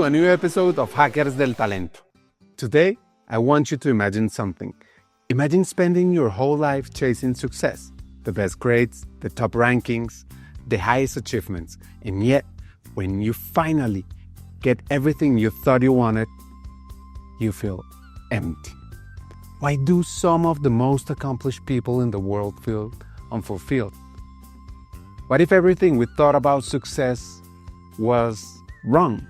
a new episode of Hackers del Talento. Today, I want you to imagine something. Imagine spending your whole life chasing success, the best grades, the top rankings, the highest achievements, and yet, when you finally get everything you thought you wanted, you feel empty. Why do some of the most accomplished people in the world feel unfulfilled? What if everything we thought about success was wrong?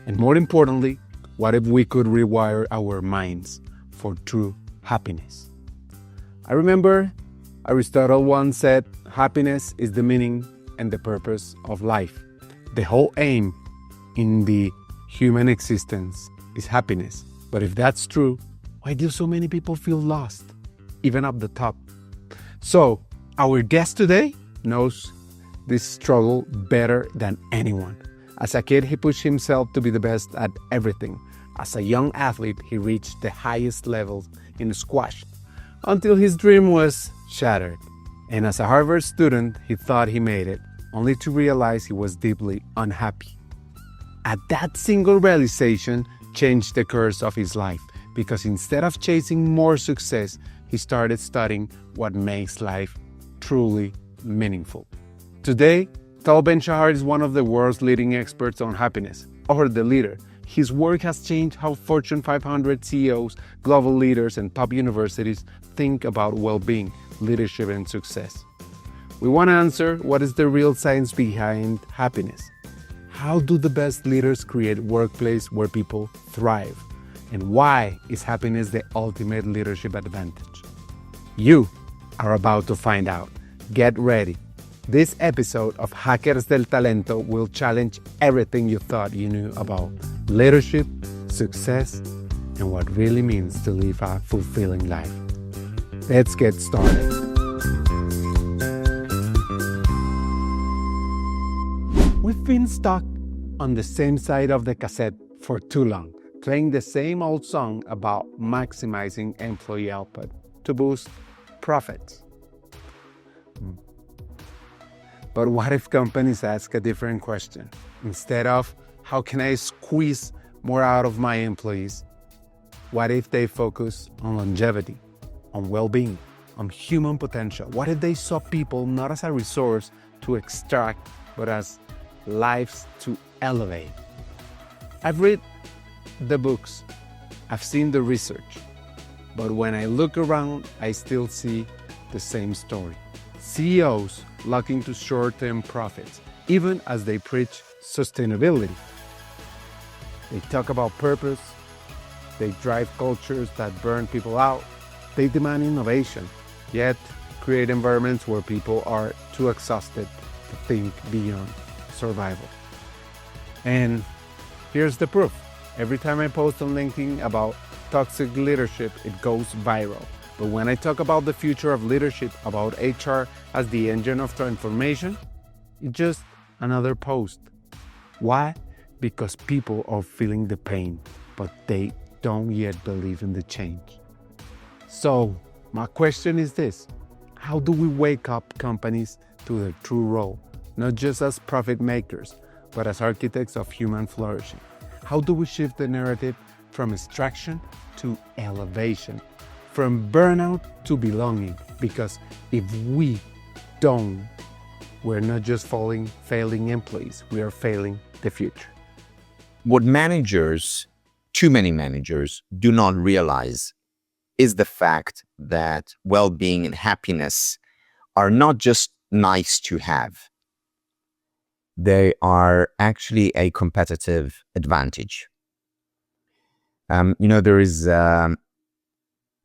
And more importantly, what if we could rewire our minds for true happiness? I remember Aristotle once said, happiness is the meaning and the purpose of life. The whole aim in the human existence is happiness. But if that's true, why do so many people feel lost, even up the top? So, our guest today knows this struggle better than anyone. As a kid, he pushed himself to be the best at everything. As a young athlete, he reached the highest levels in squash until his dream was shattered. And as a Harvard student, he thought he made it, only to realize he was deeply unhappy. At that single realization changed the course of his life, because instead of chasing more success, he started studying what makes life truly meaningful. Today, Tal Ben-Shahar is one of the world's leading experts on happiness, or the leader. His work has changed how Fortune 500 CEOs, global leaders, and top universities think about well-being, leadership, and success. We want to answer what is the real science behind happiness. How do the best leaders create a workplace where people thrive? And why is happiness the ultimate leadership advantage? You are about to find out. Get ready. This episode of Hackers del Talento will challenge everything you thought you knew about leadership, success, and what really means to live a fulfilling life. Let's get started. We've been stuck on the same side of the cassette for too long, playing the same old song about maximizing employee output to boost profits. But what if companies ask a different question? Instead of, how can I squeeze more out of my employees? What if they focus on longevity, on well-being, on human potential? What if they saw people not as a resource to extract, but as lives to elevate? I've read the books, I've seen the research, but when I look around, I still see the same story. CEOs looking to short-term profits, even as they preach sustainability. They talk about purpose, they drive cultures that burn people out, they demand innovation, yet create environments where people are too exhausted to think beyond survival. And here's the proof. Every time I post on LinkedIn about toxic leadership, it goes viral. But when I talk about the future of leadership, about HR as the engine of transformation, it's just another post. Why? Because people are feeling the pain, but they don't yet believe in the change. So, my question is this: how do we wake up companies to their true role, not just as profit makers, but as architects of human flourishing? How do we shift the narrative from extraction to elevation, from burnout to belonging? Because if we don't, we're not just failing employees, we are failing the future. What too many managers do not realize is the fact that well-being and happiness are not just nice to have. They are actually a competitive advantage. There is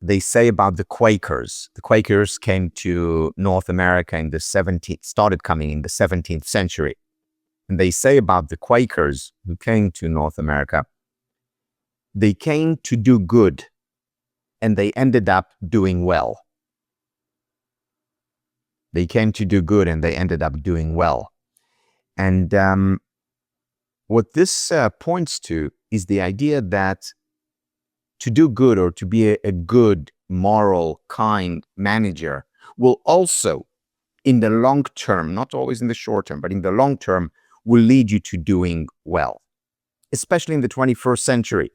they say about the Quakers. The Quakers came to North America started coming in the 17th century. And they say about the Quakers who came to North America, they came to do good and they ended up doing well. They came to do good and they ended up doing well. And what this points to is the idea that to do good, or to be a good, moral, kind manager, will also, in the long term, not always in the short term, but in the long term, will lead you to doing well. especially in the 21st century.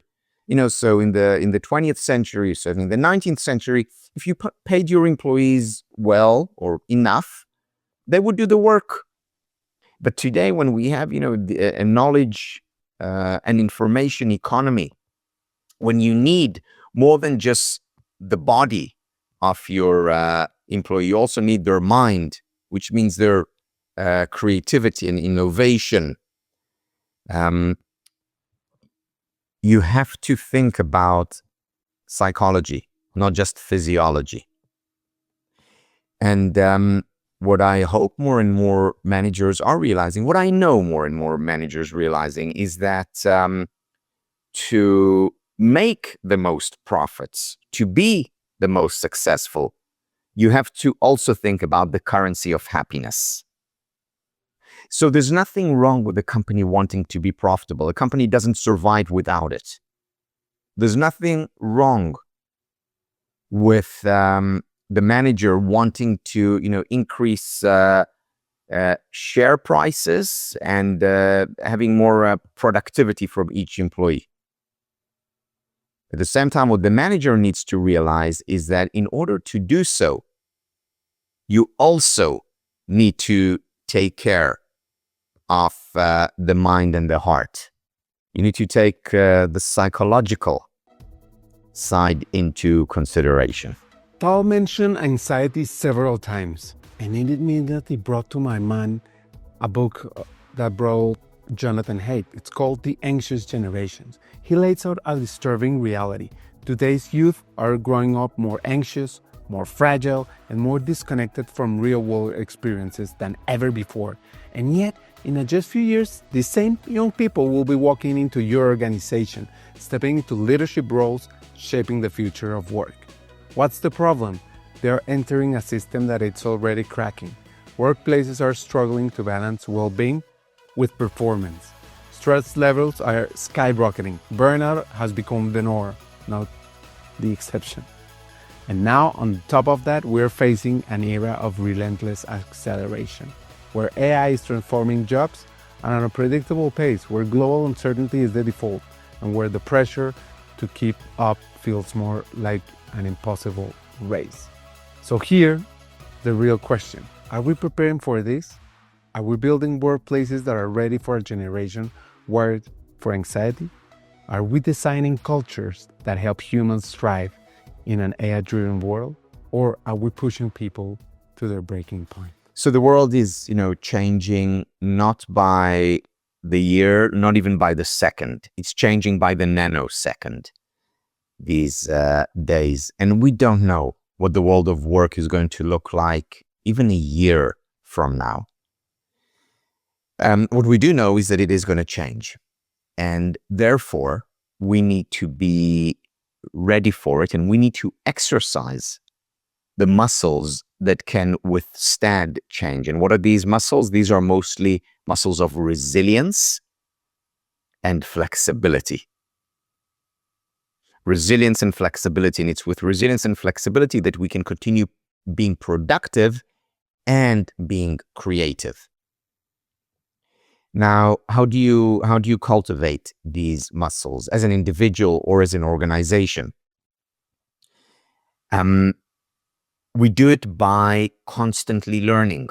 So in the 20th century, certainly in the 19th century, if you paid your employees well or enough, they would do the work. But today, when we have, a knowledge and information economy, when you need more than just the body of your employee, you also need their mind, which means their creativity and innovation. You have to think about psychology, not just physiology. And what I hope more and more managers are realizing, what I know more and more managers realizing, is that to make the most profits, to be the most successful, you have to also think about the currency of happiness. So there's nothing wrong with a company wanting to be profitable. A company doesn't survive without it. There's nothing wrong with the manager wanting to, increase share prices and having more productivity from each employee. At the same time, what the manager needs to realize is that in order to do so, you also need to take care of the mind and the heart. You need to take the psychological side into consideration. Tal mentioned anxiety several times, and it immediately brought to my mind a book that brought Jonathan Haidt. It's called The Anxious Generations. He lays out a disturbing reality. Today's youth are growing up more anxious, more fragile, and more disconnected from real-world experiences than ever before. And yet, in just a few years, these same young people will be walking into your organization, stepping into leadership roles, shaping the future of work. What's the problem? They're entering a system that it's already cracking. Workplaces are struggling to balance well-being with performance. Stress levels are skyrocketing. Burnout has become the norm, not the exception. And now, on top of that, we're facing an era of relentless acceleration, where AI is transforming jobs at an unpredictable pace, where global uncertainty is the default, and where the pressure to keep up feels more like an impossible race. So here, the real question: are we preparing for this? Are we building workplaces that are ready for a generation wired for anxiety? Are we designing cultures that help humans thrive in an AI-driven world? Or are we pushing people to their breaking point? So the world is, changing not by the year, not even by the second. It's changing by the nanosecond these days. And we don't know what the world of work is going to look like even a year from now. What we do know is that it is going to change. And therefore, we need to be ready for it, and we need to exercise the muscles that can withstand change. And what are these muscles? These are mostly muscles of resilience and flexibility. Resilience and flexibility. And it's with resilience and flexibility that we can continue being productive and being creative. Now, how do you cultivate these muscles as an individual or as an organization? We do it by constantly learning,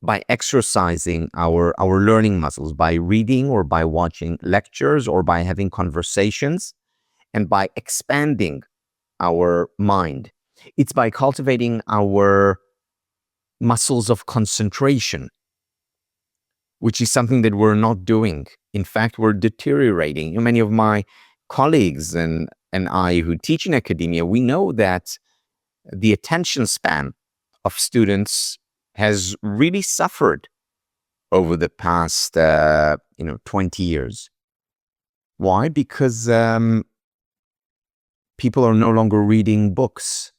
by exercising our learning muscles, by reading or by watching lectures or by having conversations, and by expanding our mind. It's by cultivating our muscles of concentration, which is something that we're not doing. In fact, we're deteriorating. Many of my colleagues and I who teach in academia, we know that the attention span of students has really suffered over the past 20 years. Why? Because people are no longer reading books.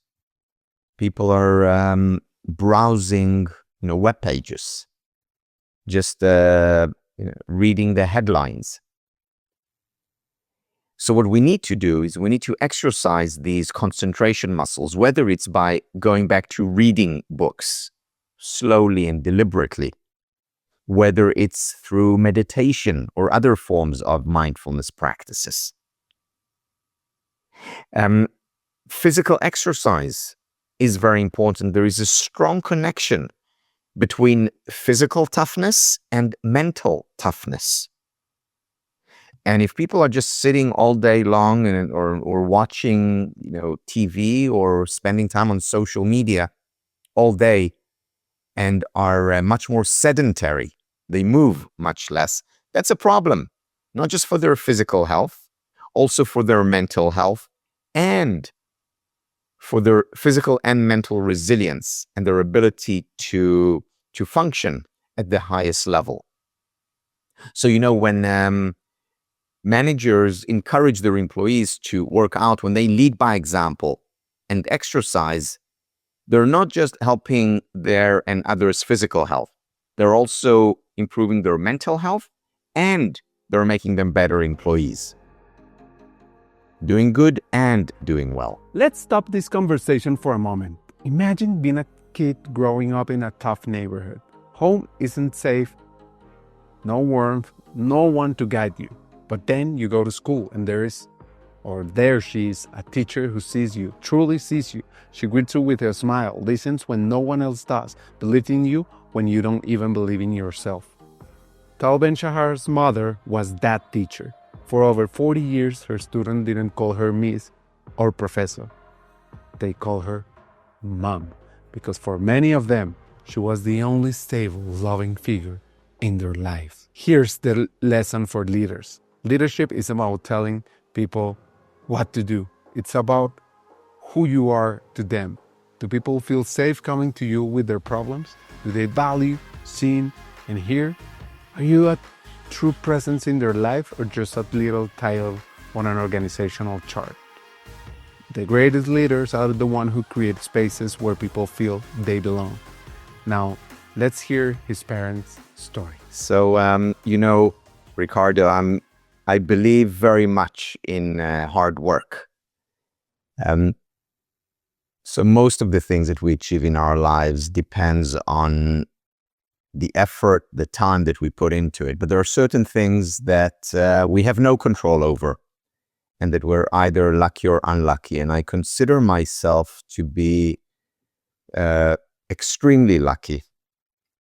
People are browsing web pages, just reading the headlines. So what we need to do is we need to exercise these concentration muscles, whether it's by going back to reading books slowly and deliberately, whether it's through meditation or other forms of mindfulness practices. Physical exercise is very important. There is a strong connection between physical toughness and mental toughness. And if people are just sitting all day long or watching, TV or spending time on social media all day and are much more sedentary, they move much less, that's a problem, not just for their physical health, also for their mental health and for their physical and mental resilience and their ability to function at the highest level. So, when managers encourage their employees to work out, when they lead by example and exercise, they're not just helping their and others' physical health, they're also improving their mental health and they're making them better employees. Doing good and doing well. Let's stop this conversation for a moment. Imagine being a kid growing up in a tough neighborhood. Home isn't safe, no warmth, no one to guide you. But then you go to school and there she is, a teacher who sees you, truly sees you. She greets you with a smile, listens when no one else does, believes in you when you don't even believe in yourself. Tal Ben-Shahar's mother was that teacher. For over 40 years, her students didn't call her Miss or Professor. They called her Mom, because for many of them, she was the only stable, loving figure in their lives. Here's the lesson for leaders. Leadership is about telling people what to do. It's about who you are to them. Do people feel safe coming to you with their problems? Do they value, seen, and hear? Are you a true presence in their life or just a little title on an organizational chart? The greatest leaders are the ones who create spaces where people feel they belong. Now, let's hear his parents' story. So, Ricardo, I believe very much in hard work. So most of the things that we achieve in our lives depends on the effort, the time that we put into it. But there are certain things that we have no control over and that we're either lucky or unlucky. And I consider myself to be extremely lucky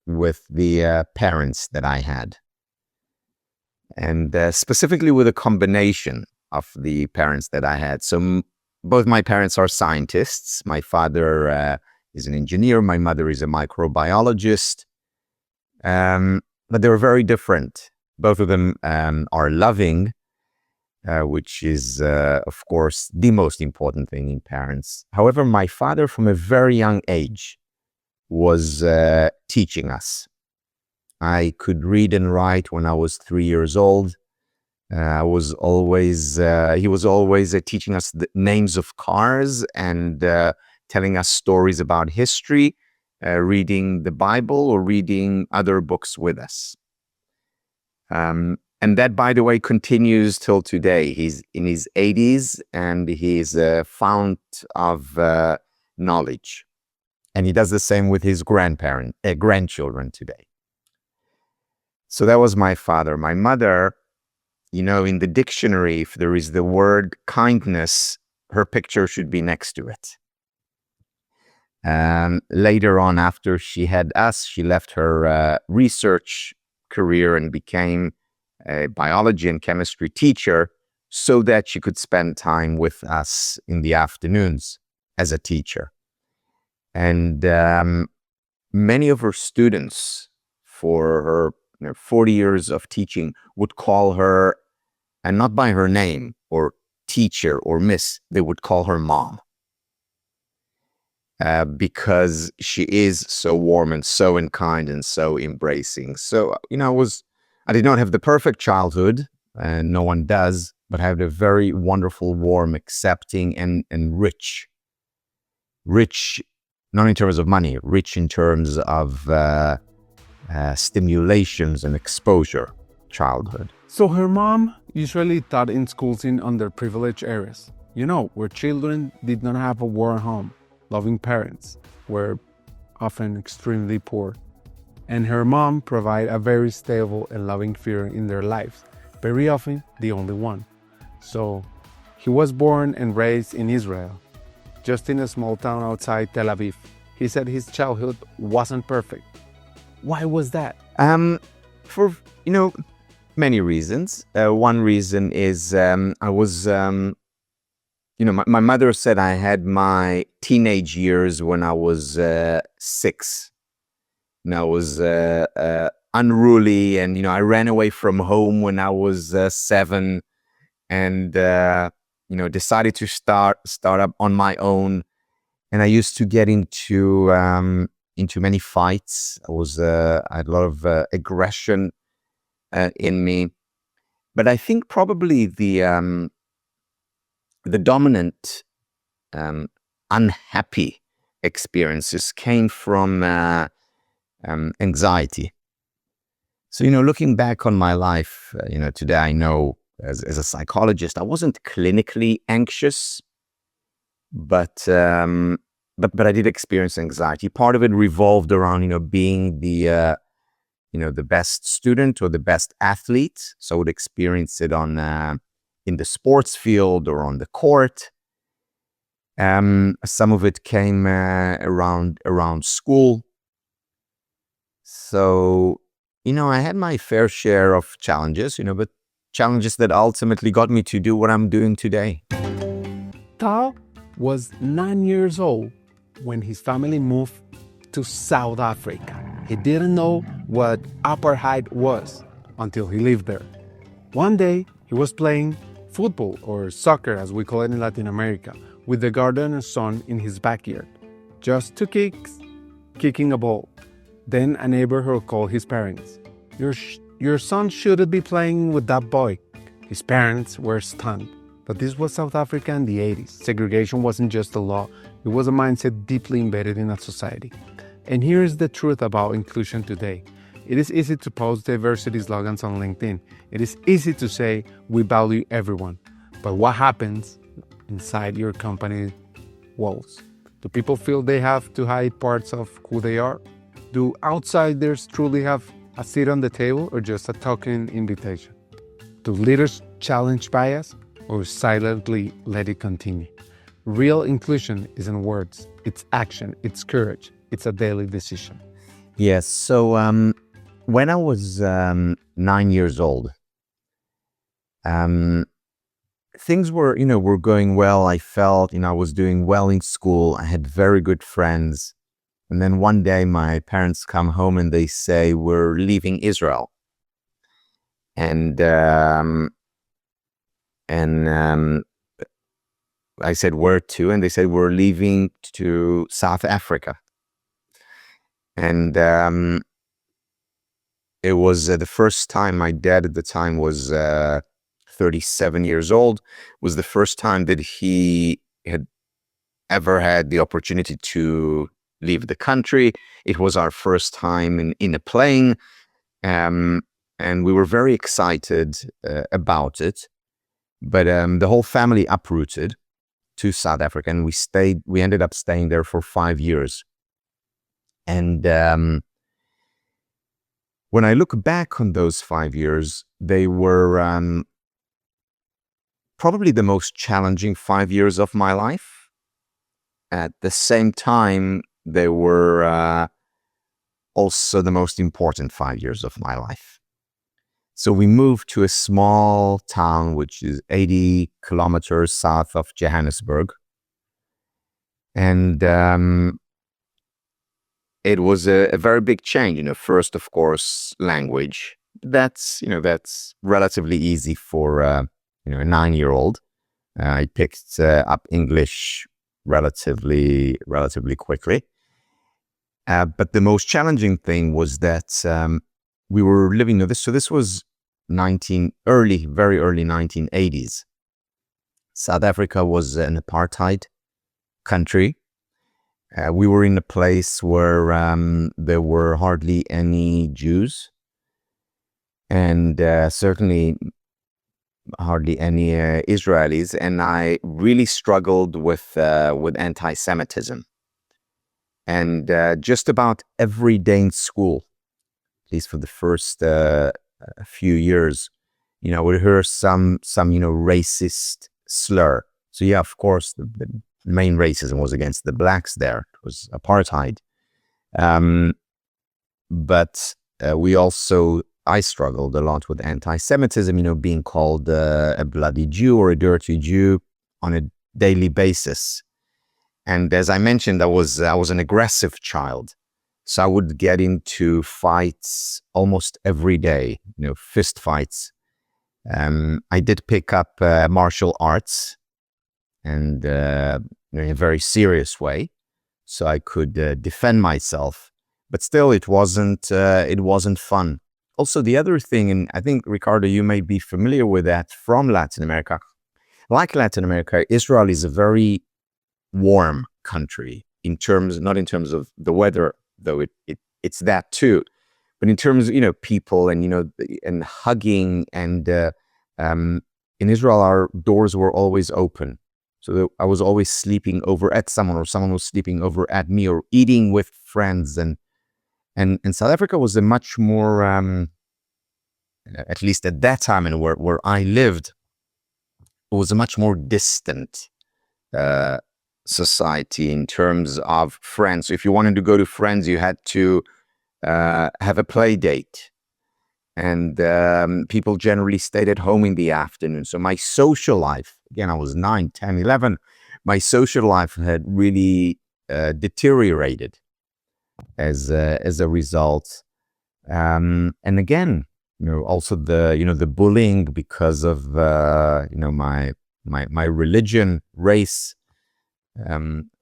with the parents that I had. And specifically with a combination of the parents that I had. So both my parents are scientists. My father is an engineer. My mother is a microbiologist. But they were very different. Both of them are loving, which is, of course, the most important thing in parents. However, my father, from a very young age, was teaching us. I could read and write when I was 3 years old. He was always teaching us the names of cars and telling us stories about history, reading the Bible or reading other books with us. And that, by the way, continues till today. He's in his 80s and he's a fount of knowledge. And he does the same with his grandchildren today. So that was my father. My mother, in the dictionary, if there is the word kindness, her picture should be next to it. Later on, after she had us, she left her research career and became a biology and chemistry teacher so that she could spend time with us in the afternoons as a teacher. And many of her students, for her 40 years of teaching, would call her, and not by her name or teacher or miss, they would call her mom. Because she is so warm and so kind and so embracing. So, I did not have the perfect childhood, and no one does, but I had a very wonderful, warm, accepting, and rich. Rich, not in terms of money, rich in terms of stimulations and exposure childhood. So her mom usually taught in schools in underprivileged areas, where children did not have a warm home. Loving parents were often extremely poor. and her mom provided a very stable and loving figure in their lives, very often the only one. So, he was born and raised in Israel, just in a small town outside Tel Aviv. He said his childhood wasn't perfect. Why was that? For many reasons. One reason is I was my mother said I had my teenage years when I was 6. And I was unruly, and I ran away from home when I was 7, and decided to start up on my own. And I used to get into many fights. I had a lot of aggression in me. But I think probably the dominant unhappy experiences came from anxiety. So, looking back on my life, today I know as a psychologist, I wasn't clinically anxious, but I did experience anxiety. Part of it revolved around, being the best student or the best athlete. So I would experience it in the sports field or on the court. Some of it came around school. So, I had my fair share of challenges, but challenges that ultimately got me to do what I'm doing today. Tal was 9 years old when his family moved to South Africa. He didn't know what apartheid was until he lived there. One day, he was playing football, or soccer as we call it in Latin America, with the gardener's son in his backyard. Just 2 kicks, kicking a ball. Then a neighborhood called his parents. Your son shouldn't be playing with that boy. His parents were stunned. But this was South Africa in the 80s. Segregation wasn't just a law, it was a mindset deeply embedded in a society. And here's the truth about inclusion today. It is easy to post diversity slogans on LinkedIn. It is easy to say we value everyone. But what happens inside your company walls? Do people feel they have to hide parts of who they are? Do outsiders truly have a seat on the table or just a token invitation? Do leaders challenge bias or silently let it continue? Real inclusion isn't words, it's action, it's courage, it's a daily decision. Yes, so when I was 9 years old, things were going well. I felt, I was doing well in school. I had very good friends. And then one day my parents come home and they say, we're leaving Israel. And I said, where to? And they said, we're leaving to South Africa. And it was the first time. My dad at the time was 37 years old. It was the first time that he had ever had the opportunity to leave the country. It was our first time in a plane. And we were very excited about it. But the whole family uprooted to South Africa, and we ended up staying there for 5 years. And when I look back on those 5 years, they were probably the most challenging 5 years of my life. At the same time, they were also the most important 5 years of my life. So we moved to a small town, which is 80 kilometers south of Johannesburg. And it was a very big change. First, of course, language. That's relatively easy for a 9-year-old. I picked up English relatively quickly. But the most challenging thing was that we were living this. So this was very early 1980s. South Africa was an apartheid country. We were in a place where there were hardly any Jews, and certainly hardly any Israelis. And I really struggled with anti-Semitism. And just about every day in school, at least for the first few years, I would hear some racist slur. So yeah, of course, the main racism was against the blacks there. It was apartheid. But I struggled a lot with anti-Semitism, being called a bloody Jew or a dirty Jew on a daily basis. And as I mentioned, I was an aggressive child. So I would get into fights almost every day, fist fights. I did pick up martial arts, and in a very serious way, so I could defend myself. But still, it wasn't fun. Also, the other thing, and I think, Ricardo, you may be familiar with that from Latin America. Like Latin America, Israel is a very warm country not in terms of the weather, though it's that too, but in terms of, people and, and hugging. And in Israel, our doors were always open. So I was always sleeping over at someone, or someone was sleeping over at me, or eating with friends. And South Africa was a much more, at least at that time, and where I lived, it was a much more distant society in terms of friends. So if you wanted to go to friends, you had to have a play date. And people generally stayed at home in the afternoon. So my social life, again, I was 9, 10, 11, my social life had really deteriorated as a result. And again, also the bullying because of my religion, race,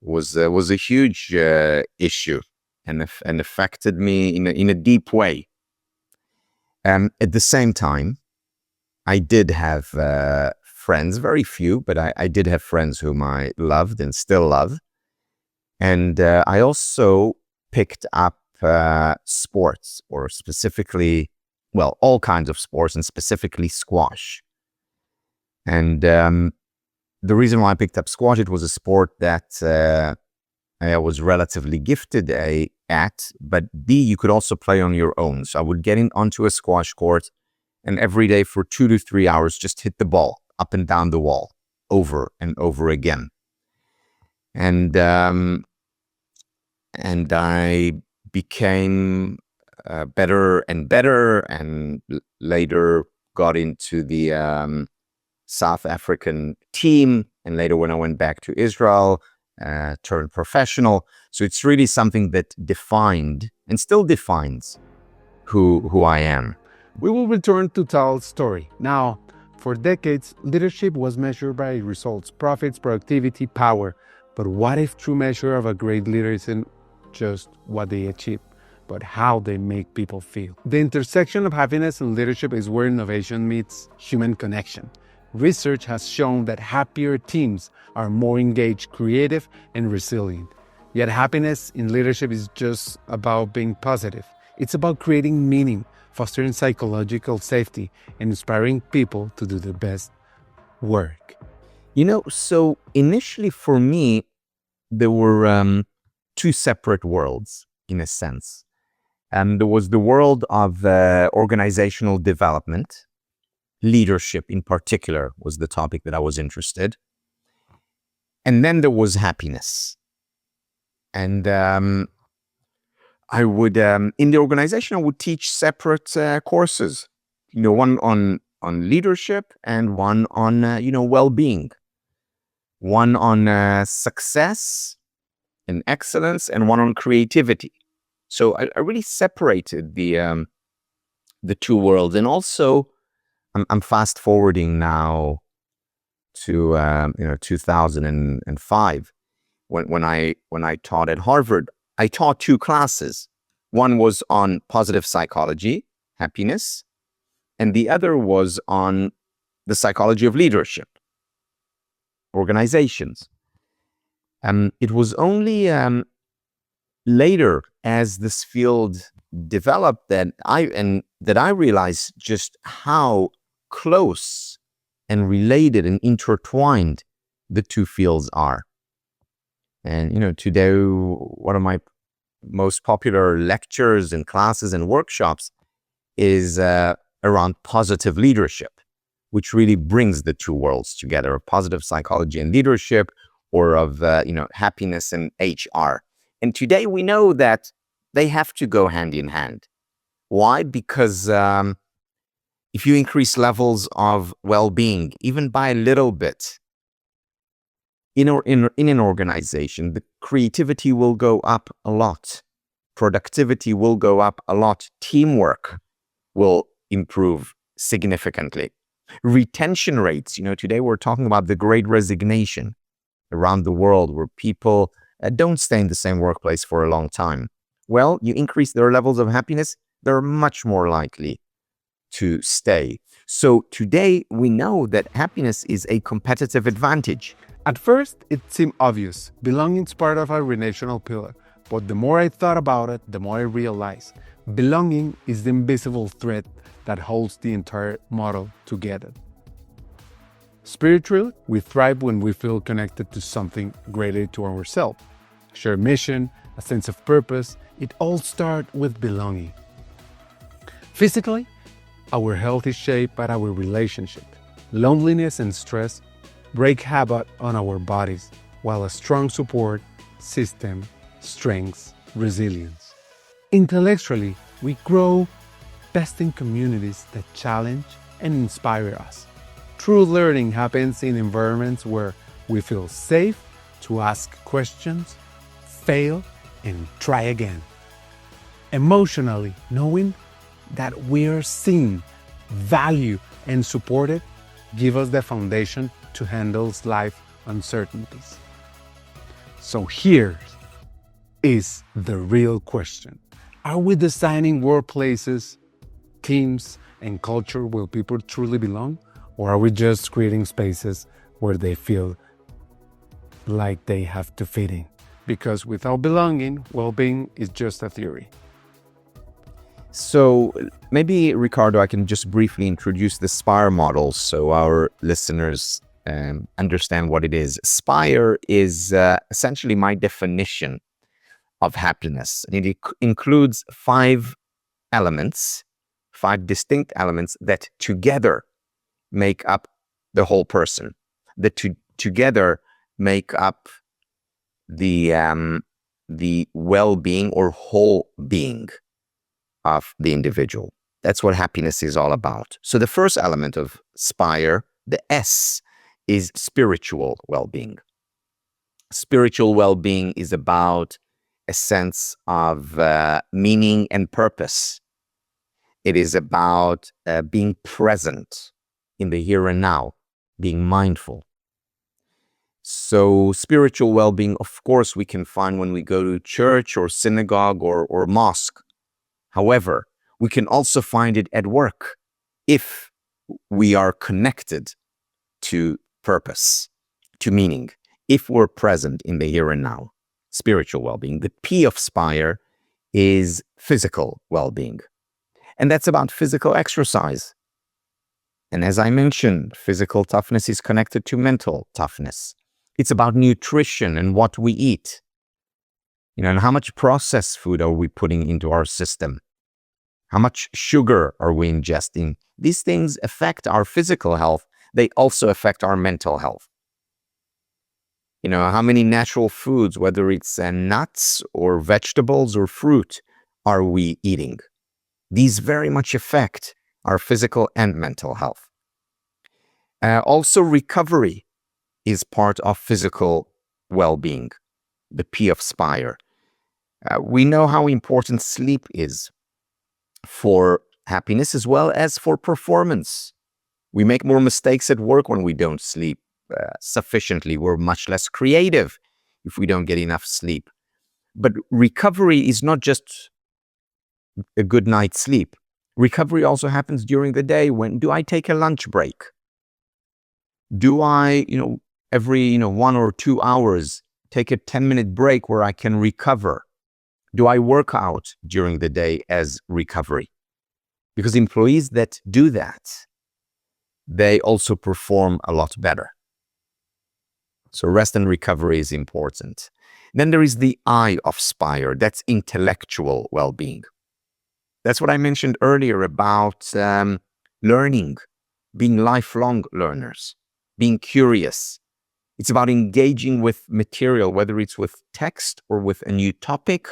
was a huge issue, and affected me in a deep way. At the same time, I did have friends, very few, but I did have friends whom I loved and still love. And I also picked up sports, or specifically, well, all kinds of sports, and specifically squash. And the reason why I picked up squash, it was a sport that I was relatively gifted at, but B, you could also play on your own. So I would get onto a squash court, and every day for 2 to 3 hours, just hit the ball up and down the wall over and over again. And I became better and better, and later got into the South African team. And later, when I went back to Israel, turned professional. So it's really something that defined and still defines who I am. We will return to Tal's story. Now, for decades, leadership was measured by results, profits, productivity, power. But what if true measure of a great leader isn't just what they achieve, but how they make people feel? The intersection of happiness and leadership is where innovation meets human connection. Research has shown that happier teams are more engaged, creative, and resilient. Yet happiness in leadership is just about being positive. It's about creating meaning, fostering psychological safety, and inspiring people to do their best work. So initially for me, there were two separate worlds, in a sense. And there was the world of organizational development. Leadership in particular was the topic that I was interested. And then there was happiness. And I would, in the organization, I would teach separate courses, one on leadership, and one on, well-being, one on success and excellence, and one on creativity. So I really separated the two worlds. And also, I'm fast forwarding now to 2005, when I taught at Harvard. I taught 2 classes. One was on positive psychology, happiness, and the other was on the psychology of leadership, organizations. It was only later, as this field developed, that I realized just how close and related and intertwined the two fields are. And today, one of my most popular lectures and classes and workshops is around positive leadership, which really brings the two worlds together, positive psychology and leadership, or of happiness and HR. And today we know that they have to go hand in hand. Why? Because if you increase levels of well-being, even by a little bit, in an organization, the creativity will go up a lot. Productivity will go up a lot. Teamwork will improve significantly. Retention rates, today we're talking about the great resignation around the world where people don't stay in the same workplace for a long time. Well, you increase their levels of happiness, they're much more likely to stay. So today we know that happiness is a competitive advantage. At first, it seemed obvious. Belonging is part of our relational pillar. But the more I thought about it, the more I realized belonging is the invisible thread that holds the entire model together. Spiritually, we thrive when we feel connected to something greater to ourselves. A shared mission, a sense of purpose, it all starts with belonging. Physically, our health is shaped by our relationship. Loneliness and stress break havoc on our bodies, while a strong support system strengthens resilience. Intellectually, we grow best in communities that challenge and inspire us. True learning happens in environments where we feel safe to ask questions, fail, and try again. Emotionally, knowing that we're seen, valued, and supported give us the foundation to handle life's uncertainties. So here is the real question. Are we designing workplaces, teams, and culture where people truly belong? Or are we just creating spaces where they feel like they have to fit in? Because without belonging, well-being is just a theory. So maybe, Ricardo, I can just briefly introduce the SPIRE model so our listeners understand what it is. SPIRE is essentially my definition of happiness. And it includes 5 elements, 5 distinct elements that together make up the whole person, that together make up the well-being or whole being of the individual. That's what happiness is all about. So the first element of SPIRE, the S, is spiritual well-being. Spiritual well-being is about a sense of meaning and purpose. It is about being present in the here and now, being mindful. So spiritual well-being, of course, we can find when we go to church or synagogue or mosque. However, we can also find it at work if we are connected to purpose, to meaning, if we're present in the here and now. Spiritual well-being. The P of SPIRE is physical well-being. And that's about physical exercise. And as I mentioned, physical toughness is connected to mental toughness. It's about nutrition and what we eat. And how much processed food are we putting into our system? How much sugar are we ingesting? These things affect our physical health. They also affect our mental health. How many natural foods, whether it's nuts or vegetables or fruit, are we eating? These very much affect our physical and mental health. Also, recovery is part of physical well-being, the P of SPIRE. We know how important sleep is for happiness as well as for performance. We make more mistakes at work when we don't sleep sufficiently. We're much less creative if we don't get enough sleep. But recovery is not just a good night's sleep. Recovery also happens during the day. When do I take a lunch break? Do I, every 1 or 2 hours, take a 10-minute break where I can recover? Do I work out during the day as recovery? Because employees that do that, they also perform a lot better. So rest and recovery is important. Then there is the I of Spire. That's intellectual well-being. That's what I mentioned earlier about learning, being lifelong learners, being curious. It's about engaging with material, whether it's with text or with a new topic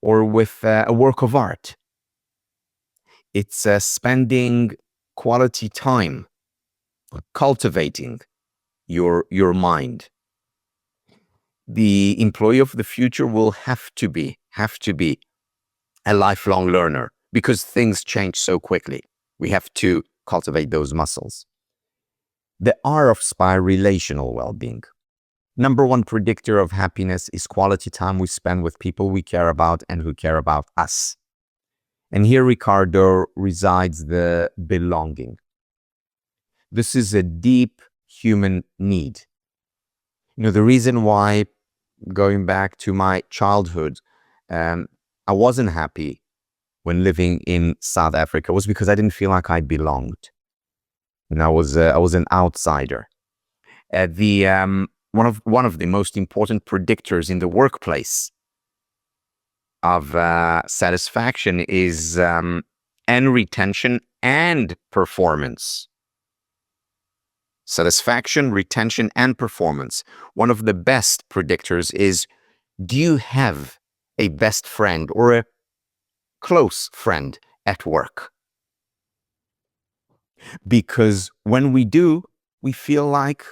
or with a work of art. It's spending quality time, cultivating your mind. The employee of the future will have to be a lifelong learner because things change so quickly. We have to cultivate those muscles. The R of Spire, relational well-being. Number one predictor of happiness is quality time we spend with people we care about and who care about us. And here, Ricardo, resides the belonging. This is a deep human need. The reason why, going back to my childhood, I wasn't happy when living in South Africa was because I didn't feel like I belonged. And I was an outsider. One of the most important predictors in the workplace of satisfaction is and retention and performance. Satisfaction, retention, and performance. One of the best predictors is, do you have a best friend or a close friend at work? Because when we do, we feel like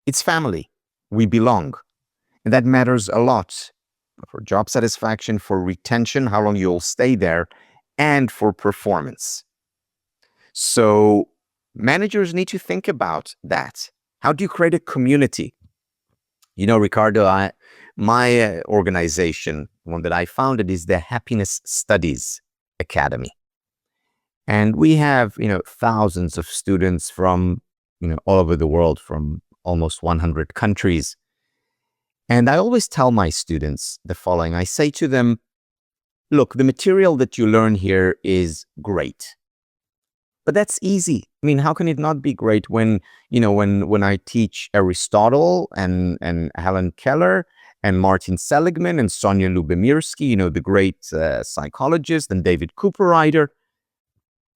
it's family. We belong. And that matters a lot for job satisfaction, for retention, how long you'll stay there, and for performance. So managers need to think about that. How do you create a community? Ricardo, my organization, one that I founded, is the Happiness Studies Academy. And we have, thousands of students from, all over the world, from almost 100 countries. And I always tell my students the following. I say to them, look, the material that you learn here is great. But that's easy. How can it not be great when I teach Aristotle and Helen Keller and Martin Seligman and Sonia Lubomyrsky, the great psychologist, and David Cooper-Ryder?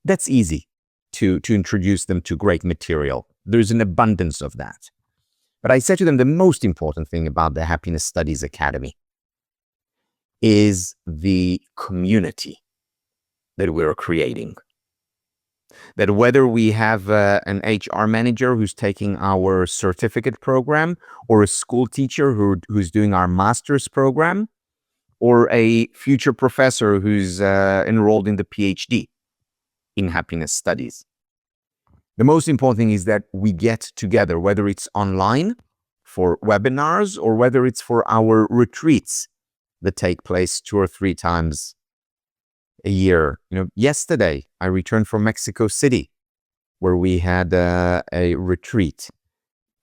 That's easy to introduce them to great material. There's an abundance of that. But I said to them, the most important thing about the Happiness Studies Academy is the community that we're creating. That whether we have an HR manager who's taking our certificate program, or a school teacher who's doing our master's program, or a future professor who's enrolled in the PhD in happiness studies. The most important thing is that we get together, whether it's online for webinars or whether it's for our retreats that take place 2 or 3 times a year. Yesterday I returned from Mexico City, where we had a retreat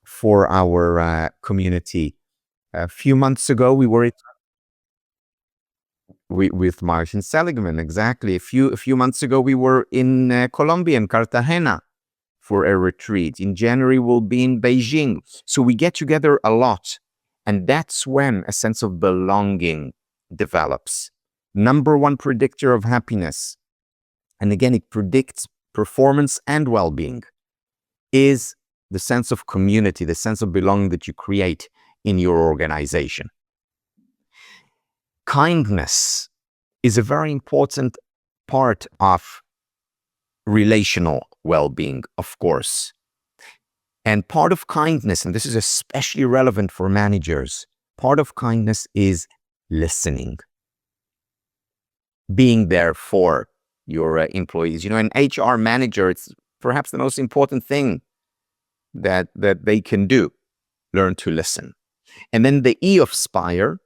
for our community. A few months ago, we were with Martin Seligman. Exactly. A few months ago, we were in Colombia, in Cartagena, for a retreat. In January, we'll be in Beijing. So we get together a lot. And that's when a sense of belonging develops. Number one predictor of happiness, and again, it predicts performance and well-being, is the sense of community, the sense of belonging that you create in your organization. Kindness is a very important part of relational well-being, of course. And part of kindness, and this is especially relevant for managers, part of kindness is listening. Being there for your employees. An HR manager, it's perhaps the most important thing that they can do. Learn to listen. And then the E of Spire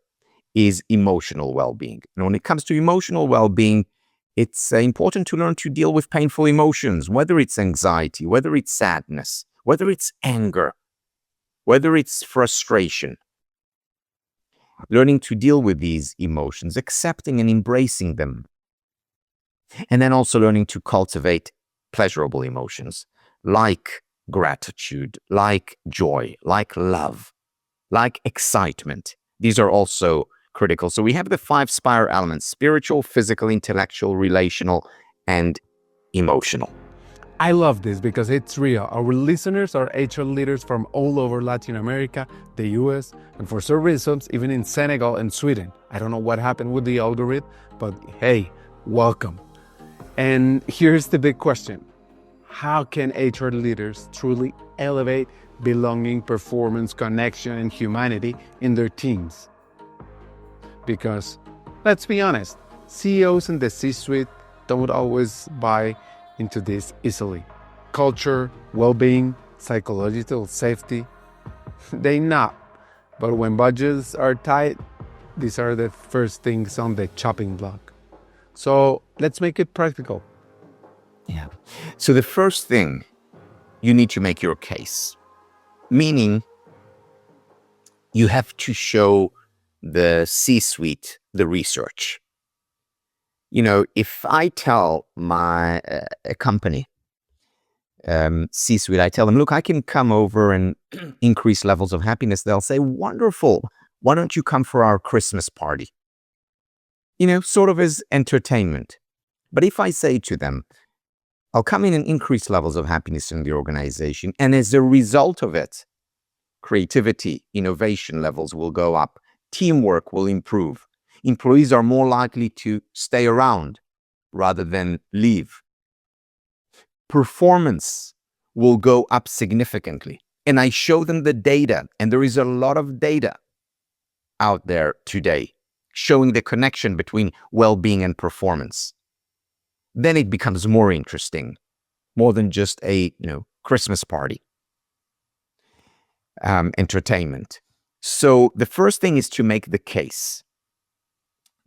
is emotional well-being. And when it comes to emotional well-being, it's important to learn to deal with painful emotions, whether it's anxiety, whether it's sadness, whether it's anger, whether it's frustration. Learning to deal with these emotions, accepting and embracing them. And then also learning to cultivate pleasurable emotions, like gratitude, like joy, like love, like excitement. These are also critical. So we have the 5 SPIRE elements: spiritual, physical, intellectual, relational, and emotional. I love this because it's real. Our listeners are HR leaders from all over Latin America, the US, and for some reasons, even in Senegal and Sweden. I don't know what happened with the algorithm, but hey, welcome. And here's the big question: how can HR leaders truly elevate belonging, performance, connection, and humanity in their teams? Because, let's be honest, CEOs in the C-suite don't always buy into this easily. Culture, well-being, psychological safety, they not. But when budgets are tight, these are the first things on the chopping block. So let's make it practical. Yeah. So the first thing, you need to make your case. Meaning, you have to show the C-suite the research. If I tell my a company, C-suite, I tell them, look, I can come over and increase levels of happiness, they'll say, wonderful. Why don't you come for our Christmas party? Sort of as entertainment. But if I say to them, I'll come in and increase levels of happiness in the organization, and as a result of it, creativity, innovation levels will go up, teamwork will improve, employees are more likely to stay around rather than leave, performance will go up significantly. And I show them the data, and there is a lot of data out there today showing the connection between well-being and performance. Then it becomes more interesting, more than just a Christmas party, entertainment. So the first thing is to make the case.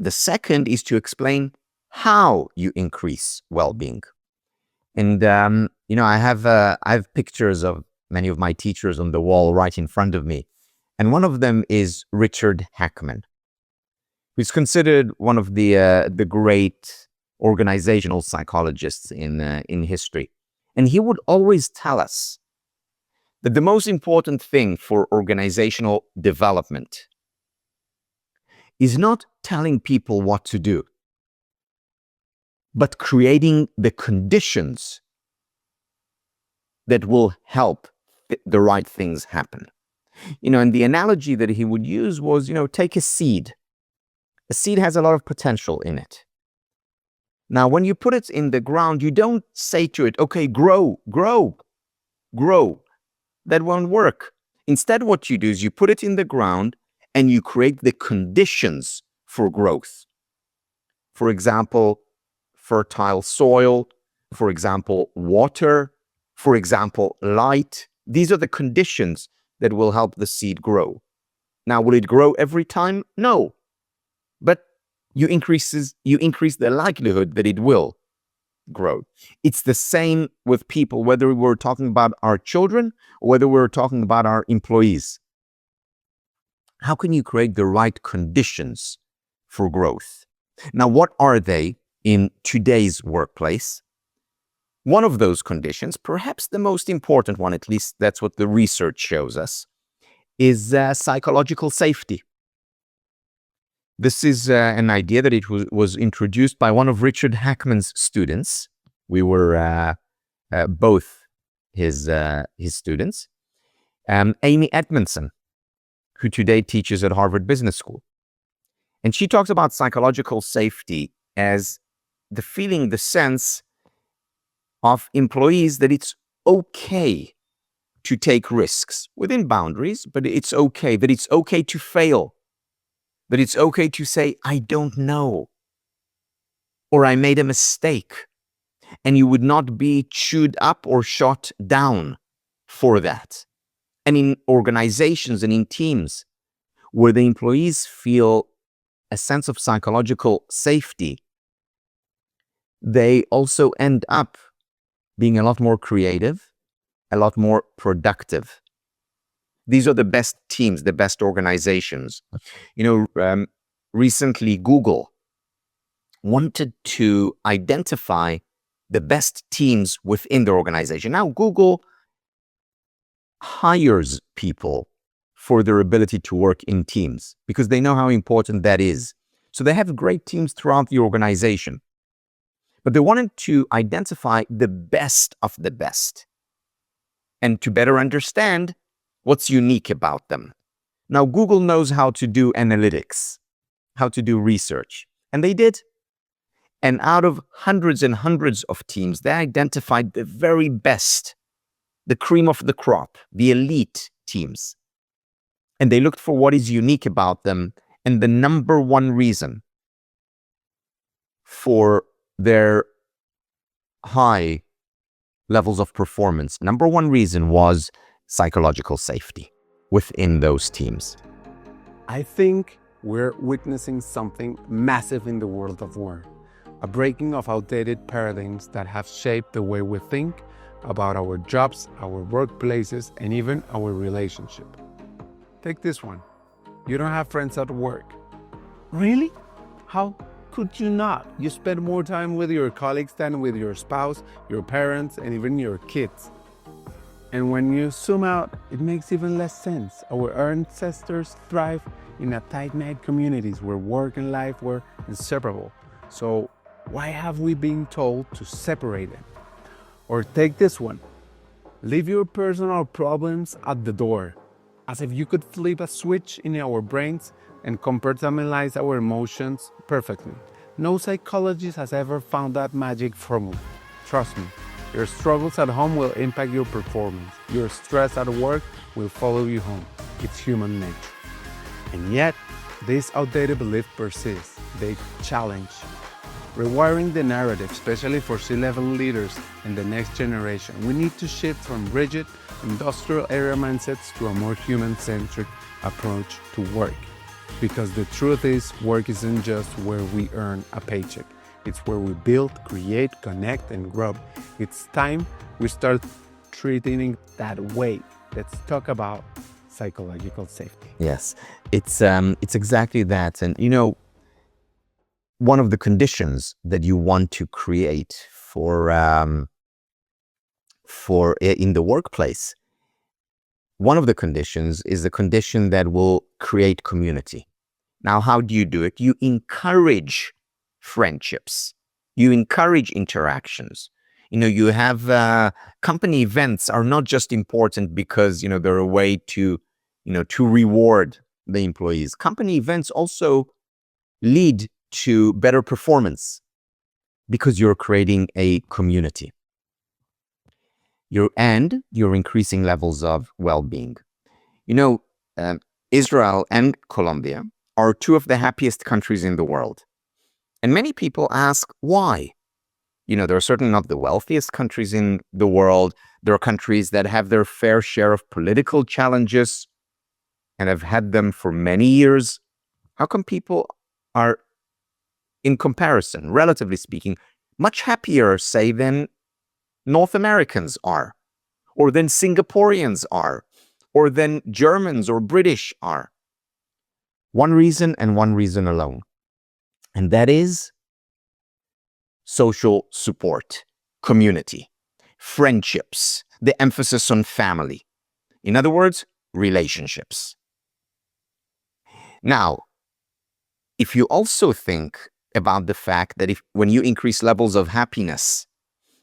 The second is to explain how you increase well-being. And I have pictures of many of my teachers on the wall right in front of me, and one of them is Richard Hackman, who's considered one of the great organizational psychologists in history. And he would always tell us that the most important thing for organizational development is not telling people what to do, but creating the conditions that will help the right things happen. And the analogy that he would use was, take a seed. A seed has a lot of potential in it. Now, when you put it in the ground, you don't say to it, okay, grow, grow, grow. That won't work. Instead, what you do is you put it in the ground and you create the conditions for growth. For example, fertile soil, for example, water, for example, light. These are the conditions that will help the seed grow. Now, will it grow every time? No. But you increase the likelihood that it will grow. It's the same with people, whether we're talking about our children or whether we're talking about our employees. How can you create the right conditions for growth? Now, what are they in today's workplace? One of those conditions, perhaps the most important one, at least that's what the research shows us, is psychological safety. This is an idea that it was introduced by one of Richard Hackman's students. We were both his students. Amy Edmondson, who today teaches at Harvard Business School. And she talks about psychological safety as the feeling, the sense of employees that it's okay to take risks within boundaries, but it's okay, that it's okay to fail, that it's okay to say, I don't know, or I made a mistake, and you would not be chewed up or shot down for that. And in organizations and in teams where the employees feel a sense of psychological safety, they also end up being a lot more creative, a lot more productive. These are the best teams, the best organizations. Recently Google wanted to identify the best teams within the organization. Now, Google hires people for their ability to work in teams because they know how important that is. So they have great teams throughout the organization. But they wanted to identify the best of the best and to better understand what's unique about them. Now, Google knows how to do analytics, how to do research, and they did. And out of hundreds and hundreds of teams, they identified the very best, the cream of the crop, the elite teams. And they looked for what is unique about them. And the number one reason for their high levels of performance, number one reason was psychological safety within those teams. I think we're witnessing something massive in the world of work, a breaking of outdated paradigms that have shaped the way we think about our jobs, our workplaces, and even our relationship. Take this one. You don't have friends at work. Really? How could you not? You spend more time with your colleagues than with your spouse, your parents, and even your kids. And when you zoom out, it makes even less sense. Our ancestors thrive in a tight-knit communities where work and life were inseparable. So why have we been told to separate them? Or take this one. Leave your personal problems at the door, as if you could flip a switch in our brains and compartmentalize our emotions perfectly. No psychologist has ever found that magic formula. Trust me, your struggles at home will impact your performance. Your stress at work will follow you home. It's human nature. And yet, this outdated belief persists. They challenge rewiring the narrative, especially for C-level leaders and the next generation. We need to shift from rigid, industrial era mindsets to a more human-centric approach to work. Because the truth is, work isn't just where we earn a paycheck. It's where we build, create, connect, and grow. It's time we start treating it that way. Let's talk about psychological safety. Yes, it's exactly that. And one of the conditions that you want to create for in the workplace, one of the conditions is the condition that will create community. Now, how do you do it? You encourage friendships. You encourage interactions. You have company events are not just important because they're a way to reward the employees. Company events also lead to better performance because you're creating a community. You're increasing levels of well-being. Israel and Colombia are two of the happiest countries in the world. And many people ask why. There are certainly not the wealthiest countries in the world. There are countries that have their fair share of political challenges and have had them for many years. How come people are, in comparison, relatively speaking, much happier, say, than North Americans are, or than Singaporeans are, or than Germans or British are? One reason and one reason alone, and that is social support, community, friendships, the emphasis on family. In other words, relationships. Now, if you also think about the fact that when you increase levels of happiness,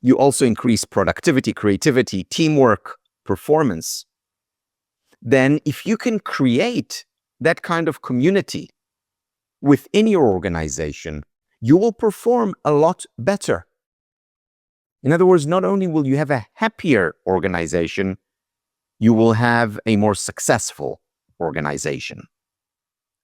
you also increase productivity, creativity, teamwork, performance, then if you can create that kind of community within your organization, you will perform a lot better. In other words, not only will you have a happier organization, you will have a more successful organization.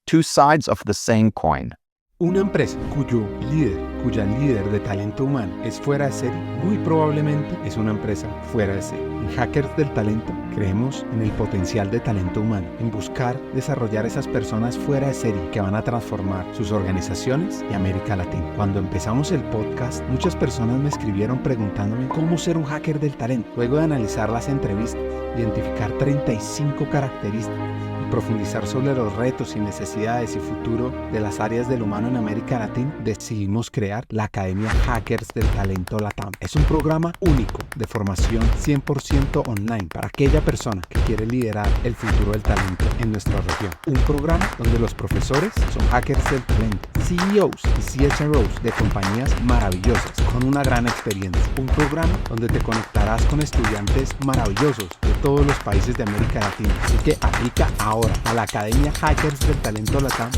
Two sides of the same coin. Una empresa cuya líder de talento humano es fuera de serie, muy probablemente es una empresa fuera de serie. En Hackers del Talento creemos en el potencial de talento humano, en buscar desarrollar esas personas fuera de serie que van a transformar sus organizaciones y América Latina. Cuando empezamos el podcast, muchas personas me escribieron preguntándome cómo ser un hacker del talento. Luego de analizar las entrevistas, identificar 35 características y profundizar sobre los retos y necesidades y futuro de las áreas del humano en América Latina, decidimos crear la Academia Hackers del Talento Latam. Es un programa único de formación 100% online para aquella persona que quiere liderar el futuro del talento en nuestra región. Un programa donde los profesores son hackers del talento, CEOs y CHROs de compañías maravillosas con una gran experiencia. Un programa donde te conectarás con estudiantes maravillosos de todos los países de América Latina. Así que aplica ahora a la Academia Hackers del Talento Latam.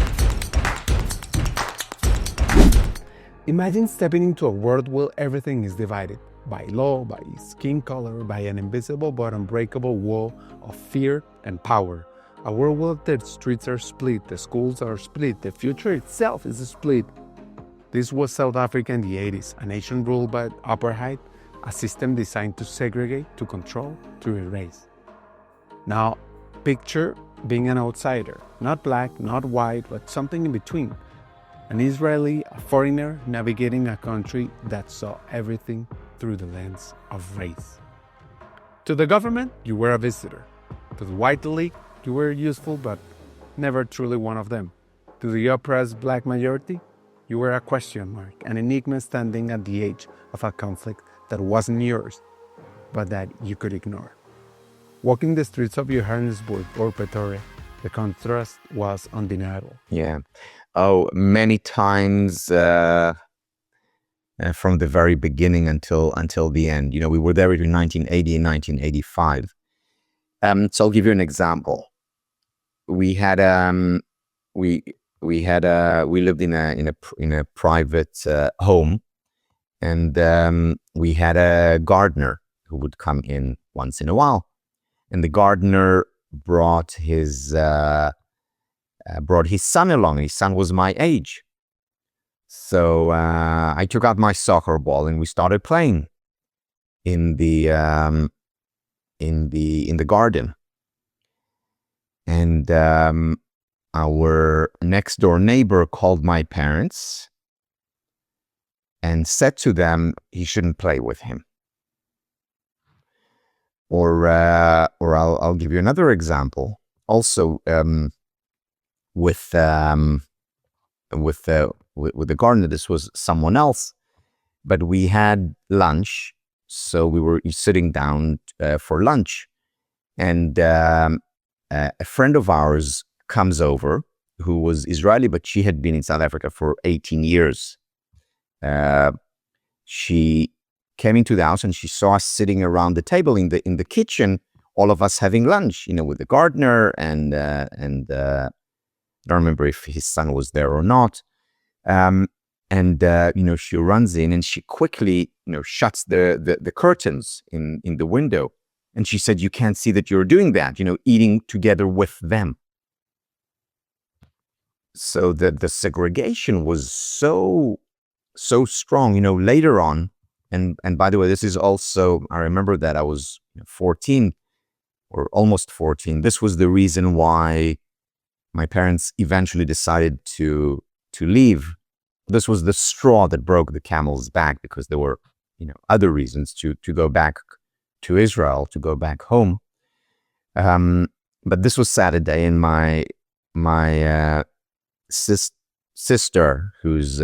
Imagine stepping into a world where everything is divided by law, by skin color, by an invisible but unbreakable wall of fear and power. A world where the streets are split, the schools are split, the future itself is split. This was South Africa in the 80s, a nation ruled by apartheid, a system designed to segregate, to control, to erase. Now, picture being an outsider, not black, not white, but something in between. An Israeli, a foreigner, navigating a country that saw everything through the lens of race. To the government, you were a visitor. To the white elite, you were useful, but never truly one of them. To the oppressed black majority, you were a question mark, an enigma standing at the edge of a conflict that wasn't yours, but that you could ignore. Walking the streets of Johannesburg or Pretoria, the contrast was undeniable. Yeah. Oh, many times from the very beginning until the end. You know, we were there between 1980 and 1985. So I'll give you an example. We had we lived in a private home, and we had a gardener who would come in once in a while, and the gardener brought his son along. His son was my age, so I took out my soccer ball and we started playing in the garden. And our next door neighbor called my parents and said to them he shouldn't play with him. Or I'll give you another example. Also, with the gardener, this was someone else, but we had lunch, so we were sitting down for lunch, and a friend of ours comes over who was Israeli, but she had been in South Africa for 18 years. She came into the house and she saw us sitting around the table in the kitchen, all of us having lunch, you know, with the gardener and I don't remember if his son was there or not. You know, she runs in and she quickly, you know, shuts the curtains in the window. And she said, "You can't see that you're doing that, you know, eating together with them." So the segregation was so strong, you know, later on. And by the way, this is also, I remember that I was 14 or almost 14. This was the reason why my parents eventually decided to leave. This was the straw that broke the camel's back, because there were, you know, other reasons to go back to Israel, to go back home. But this was Saturday, and my sister, who's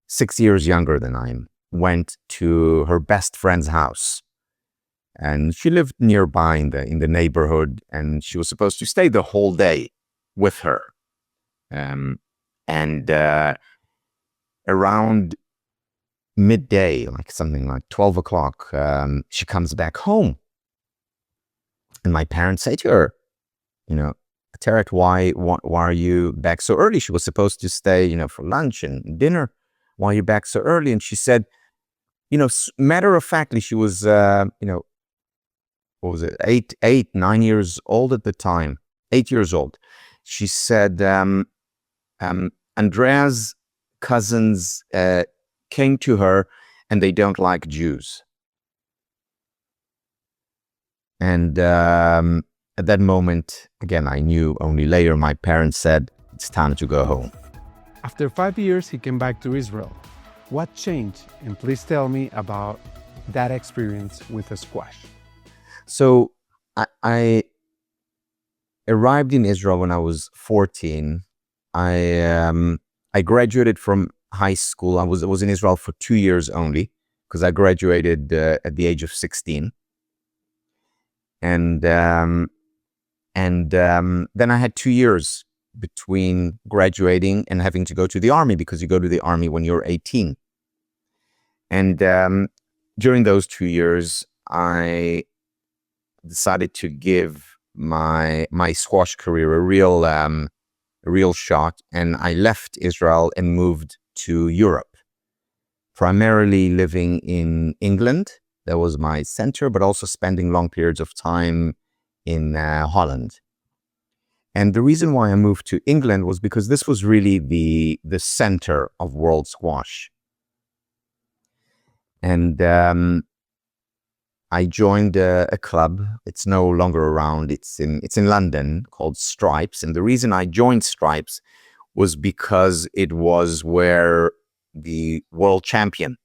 6 years younger than I am, went to her best friend's house, and she lived nearby in the neighborhood, and she was supposed to stay the whole day with her. Around midday, like something like 12 o'clock, she comes back home, and my parents say to her, you know, "Teret, why are you back so early? She was supposed to stay, you know, for lunch and dinner. Why are you back so early?" And she said, you know, matter of factly, she was, you know, what was it, 9 years old at the time, 8 years old. She said, Andrea's cousins came to her and they don't like Jews. And at that moment, again, I knew only later, my parents said, "It's time to go home." After 5 years, he came back to Israel. What changed? And please tell me about that experience with the squash. So I arrived in Israel when I was 14. I graduated from high school. I was in Israel for 2 years only because I graduated at the age of 16. And then I had 2 years between graduating and having to go to the army, because you go to the army when you're 18. And during those 2 years, I decided to give my squash career a real shot, and I left Israel and moved to Europe, primarily living in England. That was my center, but also spending long periods of time in Holland. And the reason why I moved to England was because this was really the center of world squash. And I joined a club. It's no longer around. It's in London, called Stripes. And the reason I joined Stripes was because it was where the world champion,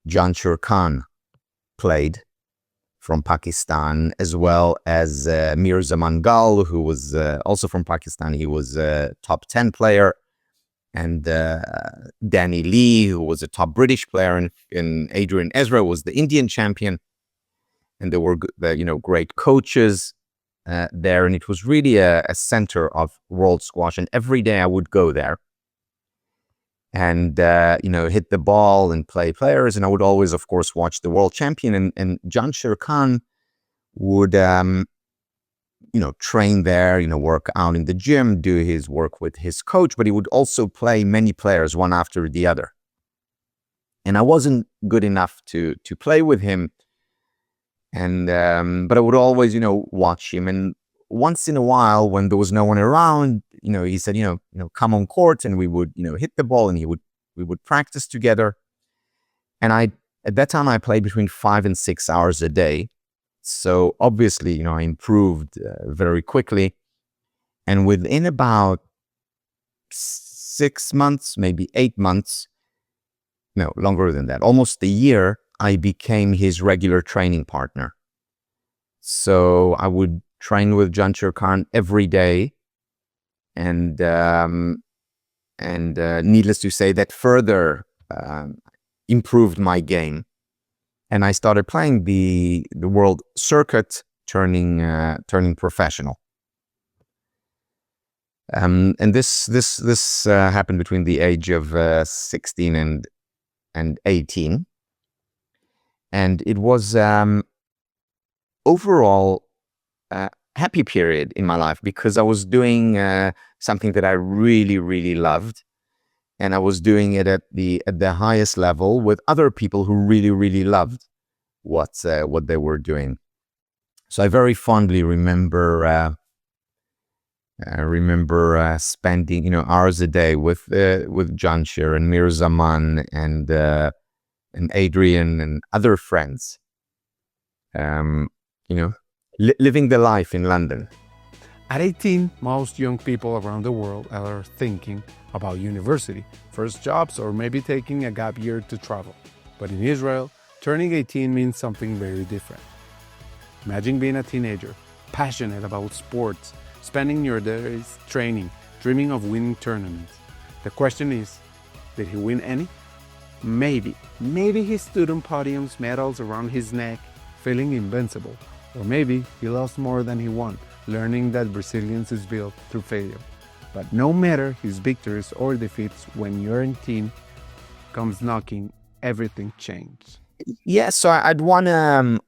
Jansher Khan, played, from Pakistan, as well as Mirza Mangal, who was also from Pakistan. He was a top 10 player. And Danny Lee, who was a top British player, and Adrian Ezra was the Indian champion. And there were great coaches there. And it was really a center of world squash. And every day I would go there and hit the ball and play players. And I would always, of course, watch the world champion. And Jansher Khan would train there, work out in the gym, do his work with his coach, but he would also play many players one after the other. And I wasn't good enough to play with him. And but I would always, watch him. And once in a while, when there was no one around, he said, come on court, and we would, hit the ball, and we would practice together. And at that time I played between 5 and 6 hours a day. So obviously, I improved very quickly. And within about 6 months, maybe 8 months, no, longer than that, almost a year, I became his regular training partner. So I would train with Jansher Khan every day. And needless to say, that further improved my game. And I started playing the world circuit, turning professional. And this happened between the age of 16 and 18. And it was overall a happy period in my life, because I was doing something that I really, really loved. And I was doing it at the highest level with other people who really, really loved what they were doing. So I very fondly remember spending hours a day with Jansher and Mirza Man and Adrian and other friends. Living the life in London. At 18, most young people around the world are thinking about university, first jobs, or maybe taking a gap year to travel. But in Israel, turning 18 means something very different. Imagine being a teenager, passionate about sports, spending your days training, dreaming of winning tournaments. The question is, did he win any? Maybe he stood on podiums, medals around his neck, feeling invincible. Or maybe he lost more than he won, learning that resilience is built through failure. But no matter his victories or defeats, when your team comes knocking, everything changes. Yeah, so I'd won I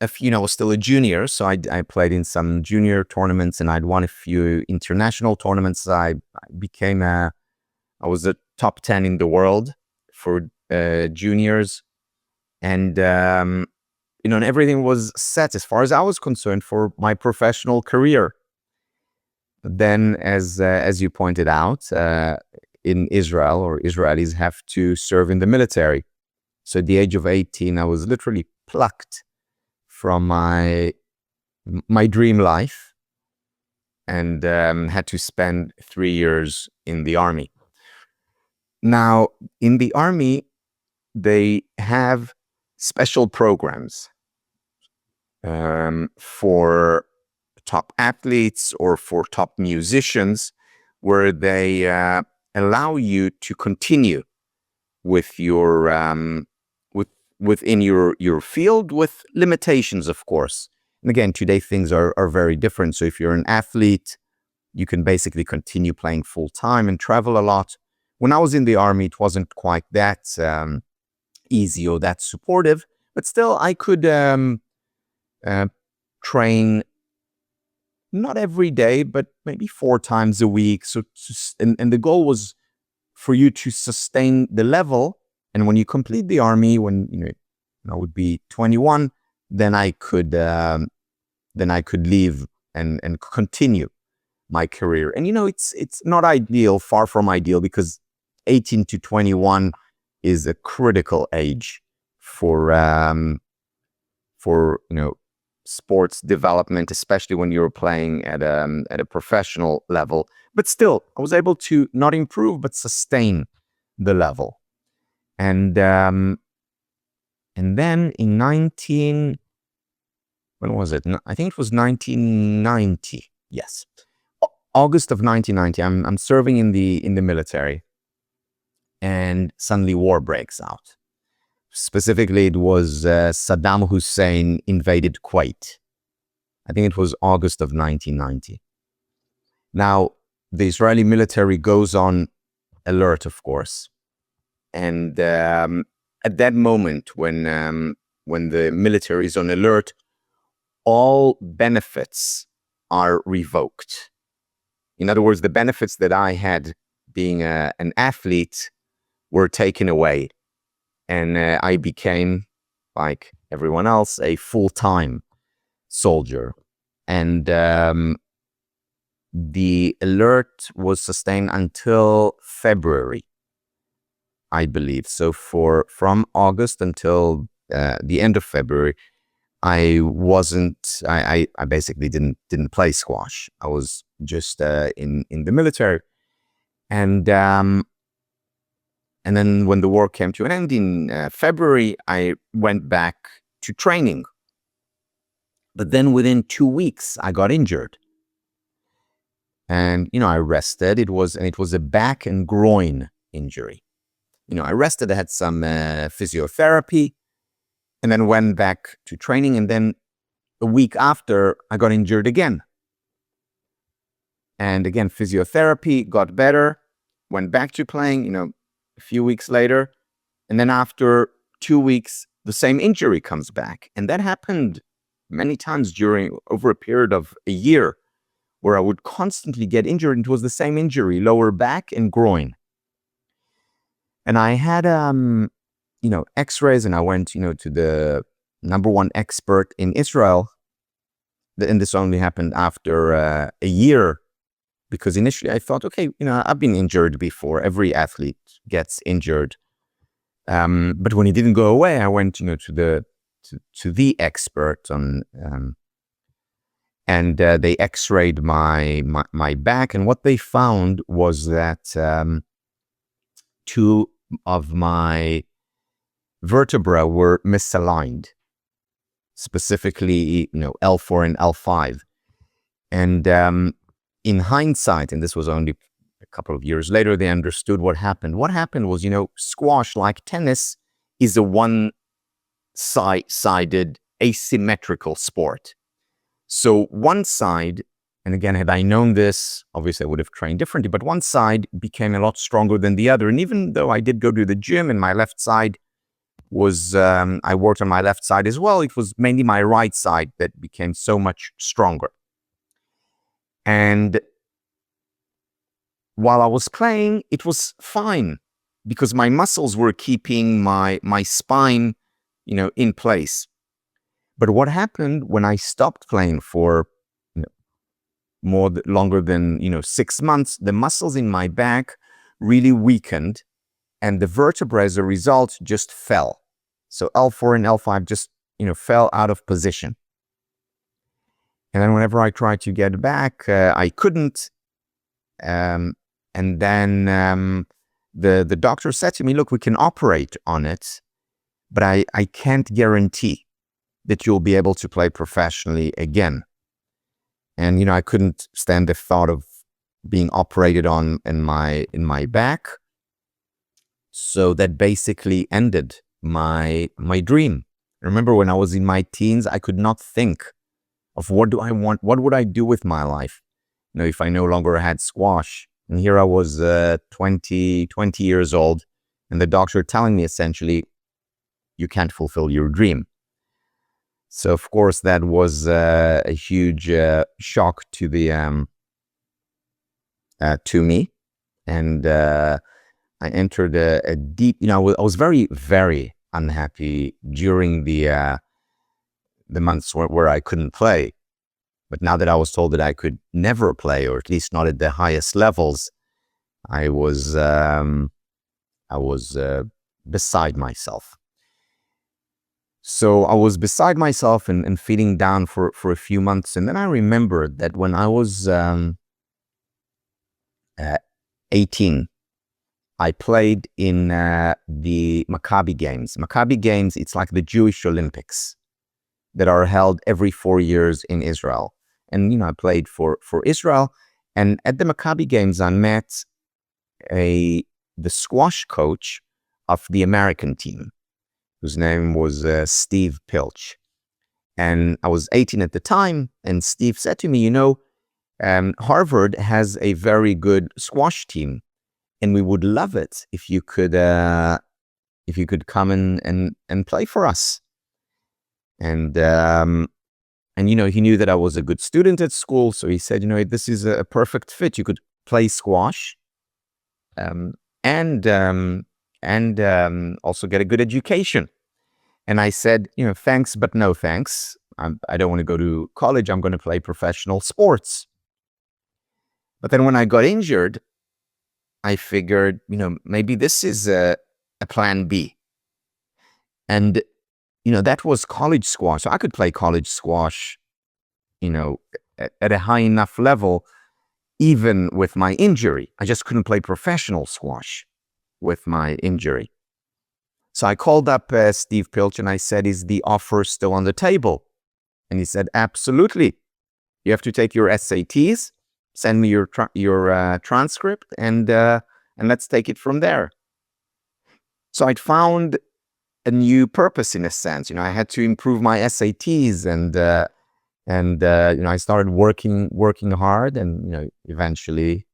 was still a junior, so I played in some junior tournaments, and I'd won a few international tournaments. I was a top 10 in the world for juniors, and and everything was set as far as I was concerned for my professional career. But then, as you pointed out, in Israel, or Israelis have to serve in the military. So at the age of 18, I was literally plucked from my dream life, and had to spend 3 years in the army. Now, in the army, they have special programs for top athletes or for top musicians, where they allow you to continue with your within your field, with limitations, of course. And again, today things are very different. So if you're an athlete, you can basically continue playing full time and travel a lot. When I was in the army, it wasn't quite that easy or that supportive, but still I could train not every day, but maybe 4 times a week. So, and the goal was for you to sustain the level. And when you complete the army, when I would be 21, then I could leave and continue my career. And it's not ideal, far from ideal, because 18 to 21 is a critical age for sports development, especially when you're playing at a professional level. But still, I was able to not improve but sustain the level. And then in when was it? I think it was 1990. Yes, August of 1990. I'm serving in the military, and suddenly war breaks out. Specifically, it was Saddam Hussein invaded Kuwait. I think it was August of 1990. Now, the Israeli military goes on alert, of course. And at that moment, when the military is on alert, all benefits are revoked. In other words, the benefits that I had being an athlete were taken away. And I became, like everyone else, a full-time soldier. And the alert was sustained until February, I believe. So from August until the end of February, I basically didn't play squash. I was just in the military. And then when the war came to an end in February, I went back to training. But then within 2 weeks, I got injured. And, I rested. It was a back and groin injury. I rested, I had some physiotherapy, and then went back to training. And then a week after, I got injured again. And again, physiotherapy, got better, went back to playing, a few weeks later. And then after 2 weeks, the same injury comes back. And that happened many times over a period of a year, where I would constantly get injured. It was the same injury, lower back and groin. And I had, x-rays, and I went, to the number one expert in Israel. And this only happened after a year, because initially I thought, okay, I've been injured before. Every athlete gets injured. But when it didn't go away, I went, to the expert on, and they x-rayed my back. And what they found was that 2 of my vertebrae were misaligned, specifically, L4 and L5. And in hindsight, and this was only a couple of years later, they understood what happened. What happened was, squash, like tennis, is a one-sided asymmetrical sport. So one side, and again, had I known this, obviously I would have trained differently, but one side became a lot stronger than the other. And even though I did go to the gym and my left side was, I worked on my left side as well, it was mainly my right side that became so much stronger. And while I was playing, it was fine, because my muscles were keeping my spine, in place. But what happened when I stopped playing for longer than 6 months, the muscles in my back really weakened, and the vertebrae as a result just fell. So L4 and L5 just fell out of position. And then whenever I tried to get back, I couldn't. And then the doctor said to me, look, we can operate on it, but I can't guarantee that you'll be able to play professionally again. And I couldn't stand the thought of being operated on in my back. So that basically ended my dream. I remember when I was in my teens, I could not think of what do I want, what would I do with my life, if I no longer had squash. And here I was 20 years old, and the doctor telling me essentially, you can't fulfill your dream. So of course that was a huge shock to me, and I entered a deep. I was very, very unhappy during the months where I couldn't play. But now that I was told that I could never play, or at least not at the highest levels, I was beside myself. So I was beside myself and feeling down for a few months. And then I remembered that when I was 18, I played in the Maccabi Games. Maccabi Games, it's like the Jewish Olympics that are held every 4 years in Israel. And, I played for Israel. And at the Maccabi Games, I met the squash coach of the American team, whose name was Steve Pilch. And I was 18 at the time, and Steve said to me, Harvard has a very good squash team, and we would love it if you could come and play for us. And he knew that I was a good student at school, so he said, this is a perfect fit. You could play squash, and also get a good education. And I said, thanks, but no thanks. I don't want to go to college. I'm going to play professional sports. But then when I got injured, I figured, maybe this is a plan B. And, that was college squash. So I could play college squash, at a high enough level, even with my injury. I just couldn't play professional squash with my injury. So I called up Steve Pilch and I said, is the offer still on the table? And he said, absolutely. You have to take your SATs, send me your transcript, and let's take it from there. So I'd found a new purpose in a sense. I had to improve my SATs, and I started working hard, and eventually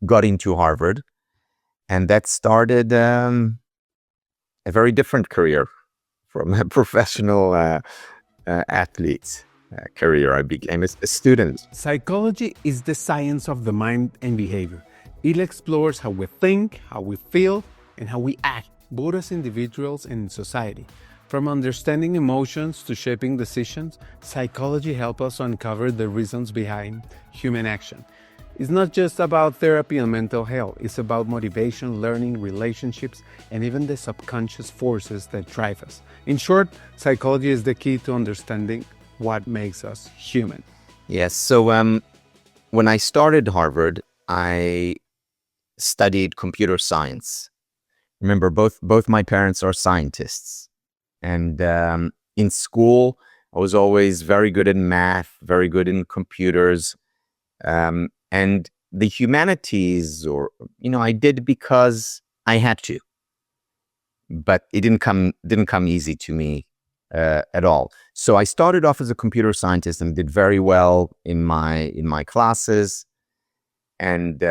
got into Harvard, and that started a very different career from a professional athlete career. I became a student. Psychology is the science of the mind and behavior. It explores how we think, how we feel, and how we act, both as individuals and in society. From understanding emotions to shaping decisions, psychology helps us uncover the reasons behind human action. It's not just about therapy and mental health. It's about motivation, learning, relationships, and even the subconscious forces that drive us. In short, psychology is the key to understanding what makes us human. Yes. So when I started Harvard, I studied computer science. Remember, both my parents are scientists. And in school, I was always very good in math, very good in computers. And the humanities, I did because I had to. But it didn't come easy to me at all. So I started off as a computer scientist and did very well in my classes, and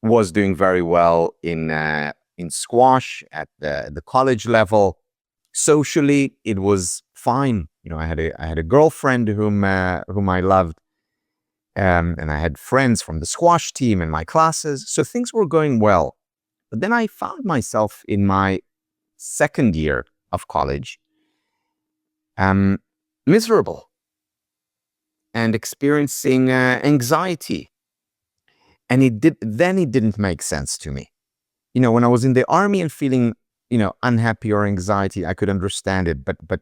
was doing very well in squash at the college level. Socially, it was fine. I had a girlfriend whom I loved, and I had friends from the squash team in my classes. So things were going well. But then I found myself in my second year of college, miserable and experiencing anxiety. And it didn't make sense to me. When I was in the army and feeling, unhappy or anxiety, I could understand it. But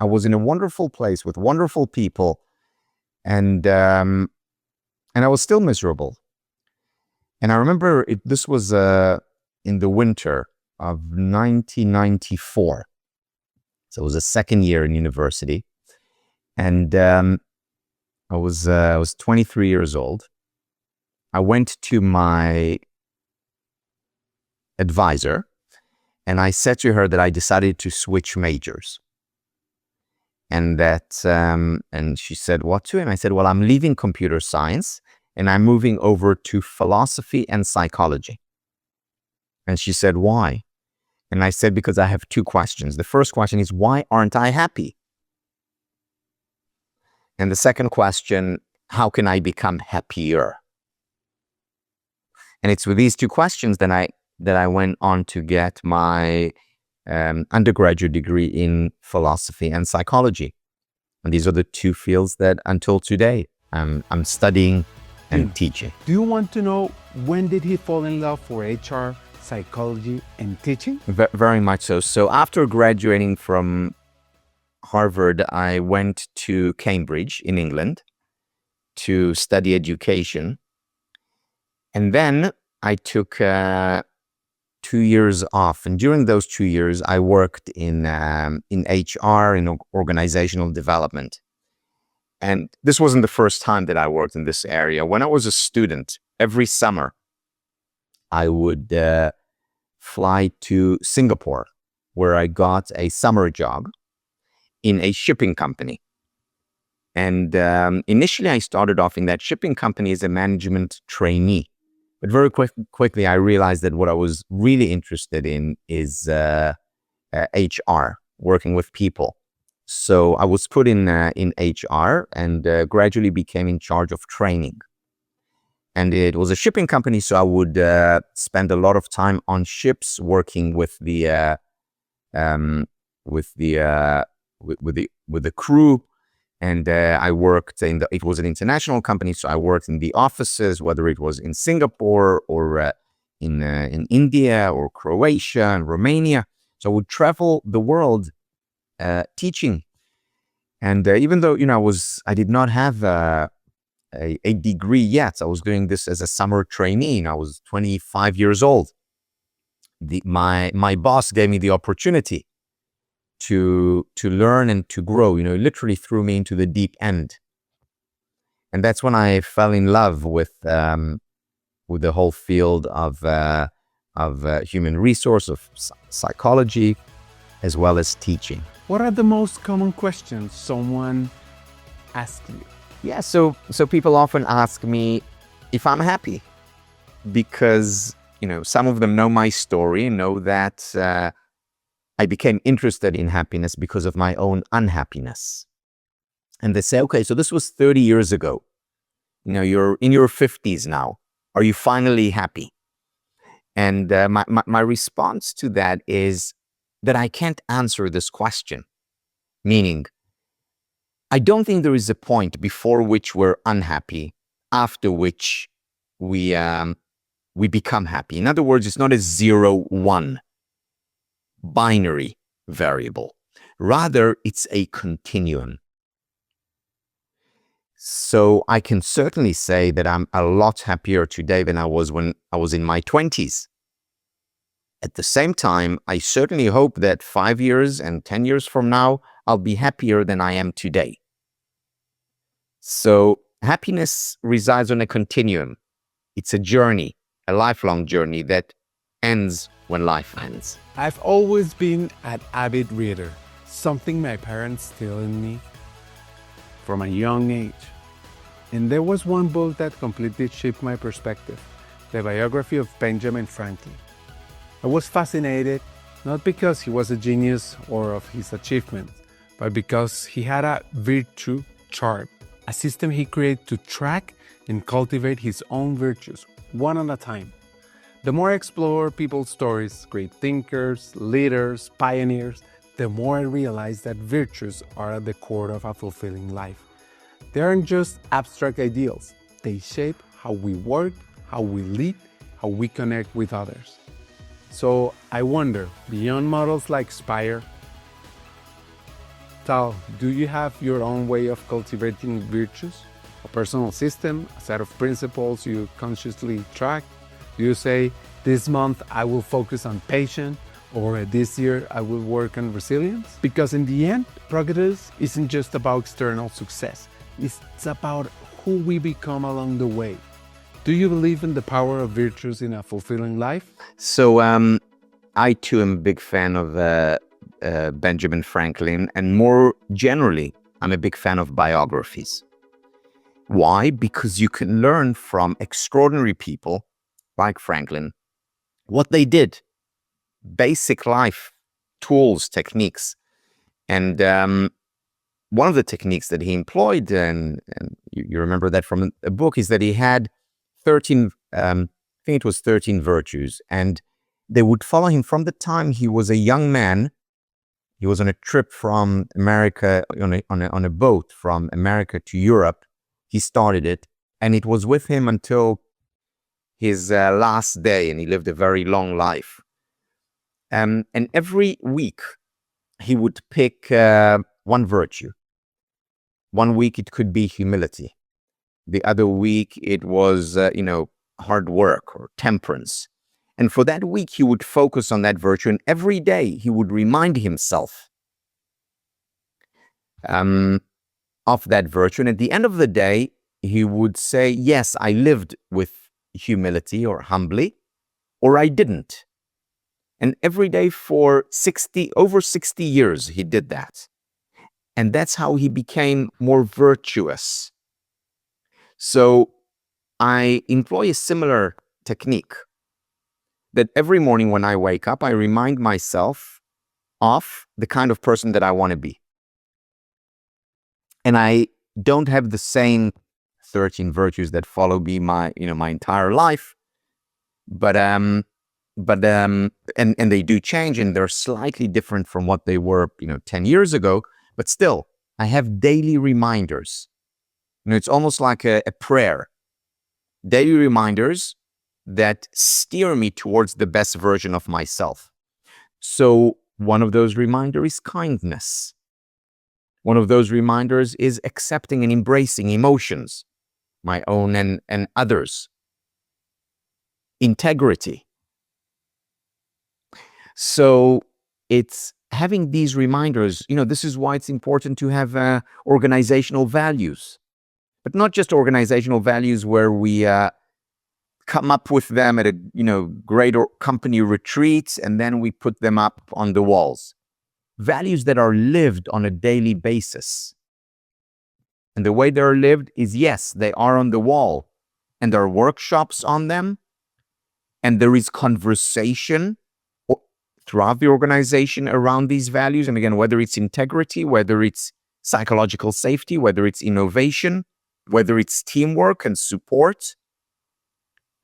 I was in a wonderful place with wonderful people, and I was still miserable. And I remember this was in the winter of 1994. So it was a second year in university. And I was 23 years old. I went to my advisor and I said to her that I decided to switch majors. And she said, what to? And I said, well, I'm leaving computer science and I'm moving over to philosophy and psychology. And she said, why? And I said, because I have two questions. The first question is, why aren't I happy? And the second question, how can I become happier? And it's with these two questions that I went on to get my undergraduate degree in philosophy and psychology. And these are the two fields that until today I'm studying and teaching. Do you want to know when did he fall in love for HR, psychology, and teaching? Very much so. So after graduating from Harvard, I went to Cambridge in England to study education. And then I took 2 years off. And during those 2 years, I worked in HR, in organizational development. And this wasn't the first time that I worked in this area. When I was a student, every summer, I would fly to Singapore, where I got a summer job in a shipping company. And initially, I started off in that shipping company as a management trainee. But very quickly, I realized that what I was really interested in is HR, working with people. So I was put in HR and gradually became in charge of training. And it was a shipping company, so I would spend a lot of time on ships working with the crew. And I worked it was an international company, so I worked in the offices, whether it was in Singapore or in India or Croatia and Romania. So I would travel the world teaching. And even though, I did not have a degree yet, I was doing this as a summer trainee, and I was 25 years old. My boss gave me the opportunity to learn and to grow, literally threw me into the deep end. And that's when I fell in love with the whole field of human resource, of psychology, as well as teaching. What are the most common questions someone asks you? Yeah, so people often ask me if I'm happy, because, some of them know my story, know that I became interested in happiness because of my own unhappiness. And they say, okay, so this was 30 years ago. You're in your 50s now. Are you finally happy? And my response to that is that I can't answer this question. Meaning, I don't think there is a point before which we're unhappy, after which we become happy. In other words, it's not a 0-1 binary variable. Rather, it's a continuum. So I can certainly say that I'm a lot happier today than I was when I was in my 20s. At the same time, I certainly hope that 5 years and 10 years from now, I'll be happier than I am today. So happiness resides on a continuum. It's a journey, a lifelong journey that ends when life ends. I've always been an avid reader, something my parents instilled in me from a young age. And there was one book that completely shaped my perspective, the biography of Benjamin Franklin. I was fascinated, not because he was a genius or of his achievements, but because he had a virtue chart, a system he created to track and cultivate his own virtues, one at a time. The more I explore people's stories, great thinkers, leaders, pioneers, the more I realize that virtues are at the core of a fulfilling life. They aren't just abstract ideals. They shape how we work, how we lead, how we connect with others. So I wonder, beyond models like Spire, Tal, do you have your own way of cultivating virtues? A personal system, a set of principles you consciously track? Do you say, this month I will focus on patience, Or this year I will work on resilience. Because in the end, progress isn't just about external success. It's about who we become along the way. Do you believe in the power of virtues in a fulfilling life? So I too am a big fan of Benjamin Franklin, and more generally, I'm a big fan of biographies. Why? Because you can learn from extraordinary people like Franklin what they did, basic life tools, techniques. And one of the techniques that he employed, and you remember that from a book, is that he had 13, I think it was 13 virtues, and they would follow him from the time he was a young man. He was on a trip from America, on a boat from America to Europe. He started it, and it was with him until his last day, and he lived a very long life. And every week, he would pick one virtue. One week, it could be humility. The other week, it was, hard work or temperance. And for that week, he would focus on that virtue. And every day, he would remind himself of that virtue. And at the end of the day, he would say, yes, I lived with humility or humbly, or I didn't. And every day for over 60 years, he did that. And that's how he became more virtuous. So I employ a similar technique that every morning when I wake up, I remind myself of the kind of person that I want to be. And I don't have the same 13 virtues that follow me my entire life, but they do change, and they're slightly different from what they were 10 years ago. But still, I have daily reminders. It's almost like a prayer. Daily reminders that steer me towards the best version of myself. So one of those reminders is kindness. One of those reminders is accepting and embracing emotions, my own and others. Integrity. So it's having these reminders. This is why it's important to have organizational values, but not just organizational values where we come up with them at a great company retreats and then we put them up on the walls. Values that are lived on a daily basis. And the way they're lived is, yes, they are on the wall, and there are workshops on them, and there is conversation throughout the organization around these values. And again, whether it's integrity, whether it's psychological safety, whether it's innovation, whether it's teamwork and support,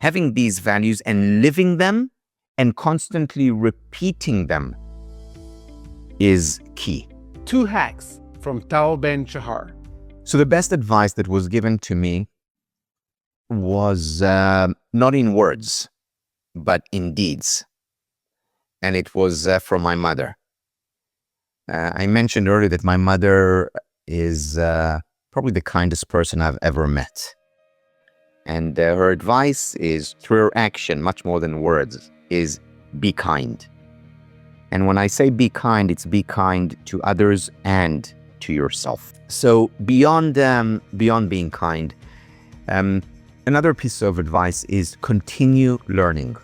having these values and living them and constantly repeating them is key. 2 hacks from Tal Ben-Shahar. So the best advice that was given to me was not in words, but in deeds. And it was from my mother. I mentioned earlier that my mother is probably the kindest person I've ever met. And her advice is, through her action, much more than words, is be kind. And when I say be kind, it's be kind to others and to yourself. So beyond being kind, another piece of advice is continue learning.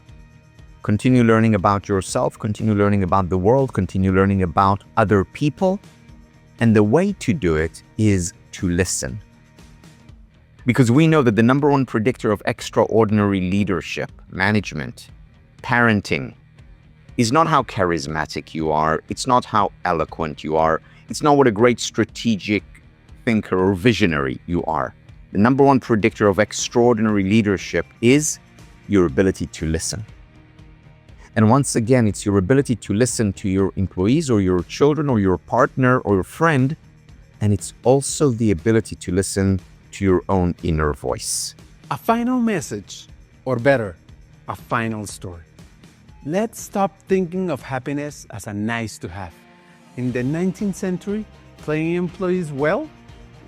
Continue learning about yourself, continue learning about the world, continue learning about other people. And the way to do it is to listen. Because we know that the number one predictor of extraordinary leadership, management, parenting, is not how charismatic you are. It's not how eloquent you are. It's not what a great strategic thinker or visionary you are. The number one predictor of extraordinary leadership is your ability to listen. And once again, it's your ability to listen to your employees or your children or your partner or your friend. And it's also the ability to listen to your own inner voice. A final message, or better, a final story. Let's stop thinking of happiness as a nice to have. In the 19th century, paying employees well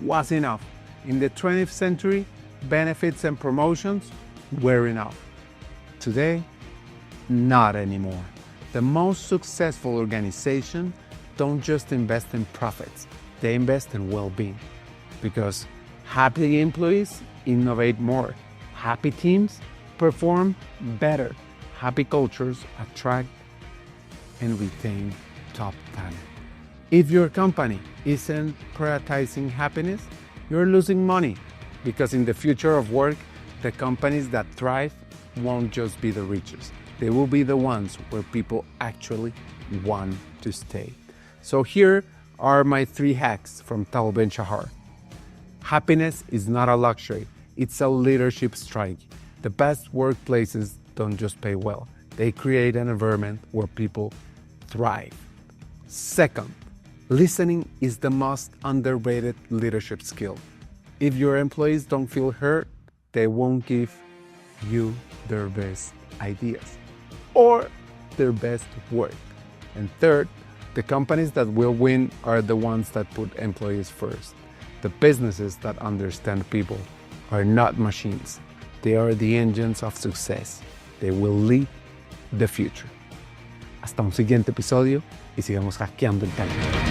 was enough. In the 20th century, benefits and promotions were enough. Today, not anymore. The most successful organizations don't just invest in profits, they invest in well-being. Because happy employees innovate more, happy teams perform better, happy cultures attract and retain top talent. If your company isn't prioritizing happiness, you're losing money, because in the future of work, the companies that thrive won't just be the richest. They will be the ones where people actually want to stay. So here are my 3 hacks from Tal Ben-Shahar. Happiness is not a luxury, it's a leadership strike. The best workplaces don't just pay well, they create an environment where people thrive. Second, listening is the most underrated leadership skill. If your employees don't feel heard, they won't give you their best ideas or their best work. And third, the companies that will win are the ones that put employees first. The businesses that understand people are not machines. They are the engines of success. They will lead the future. Hasta un siguiente episodio y sigamos hackeando el talento.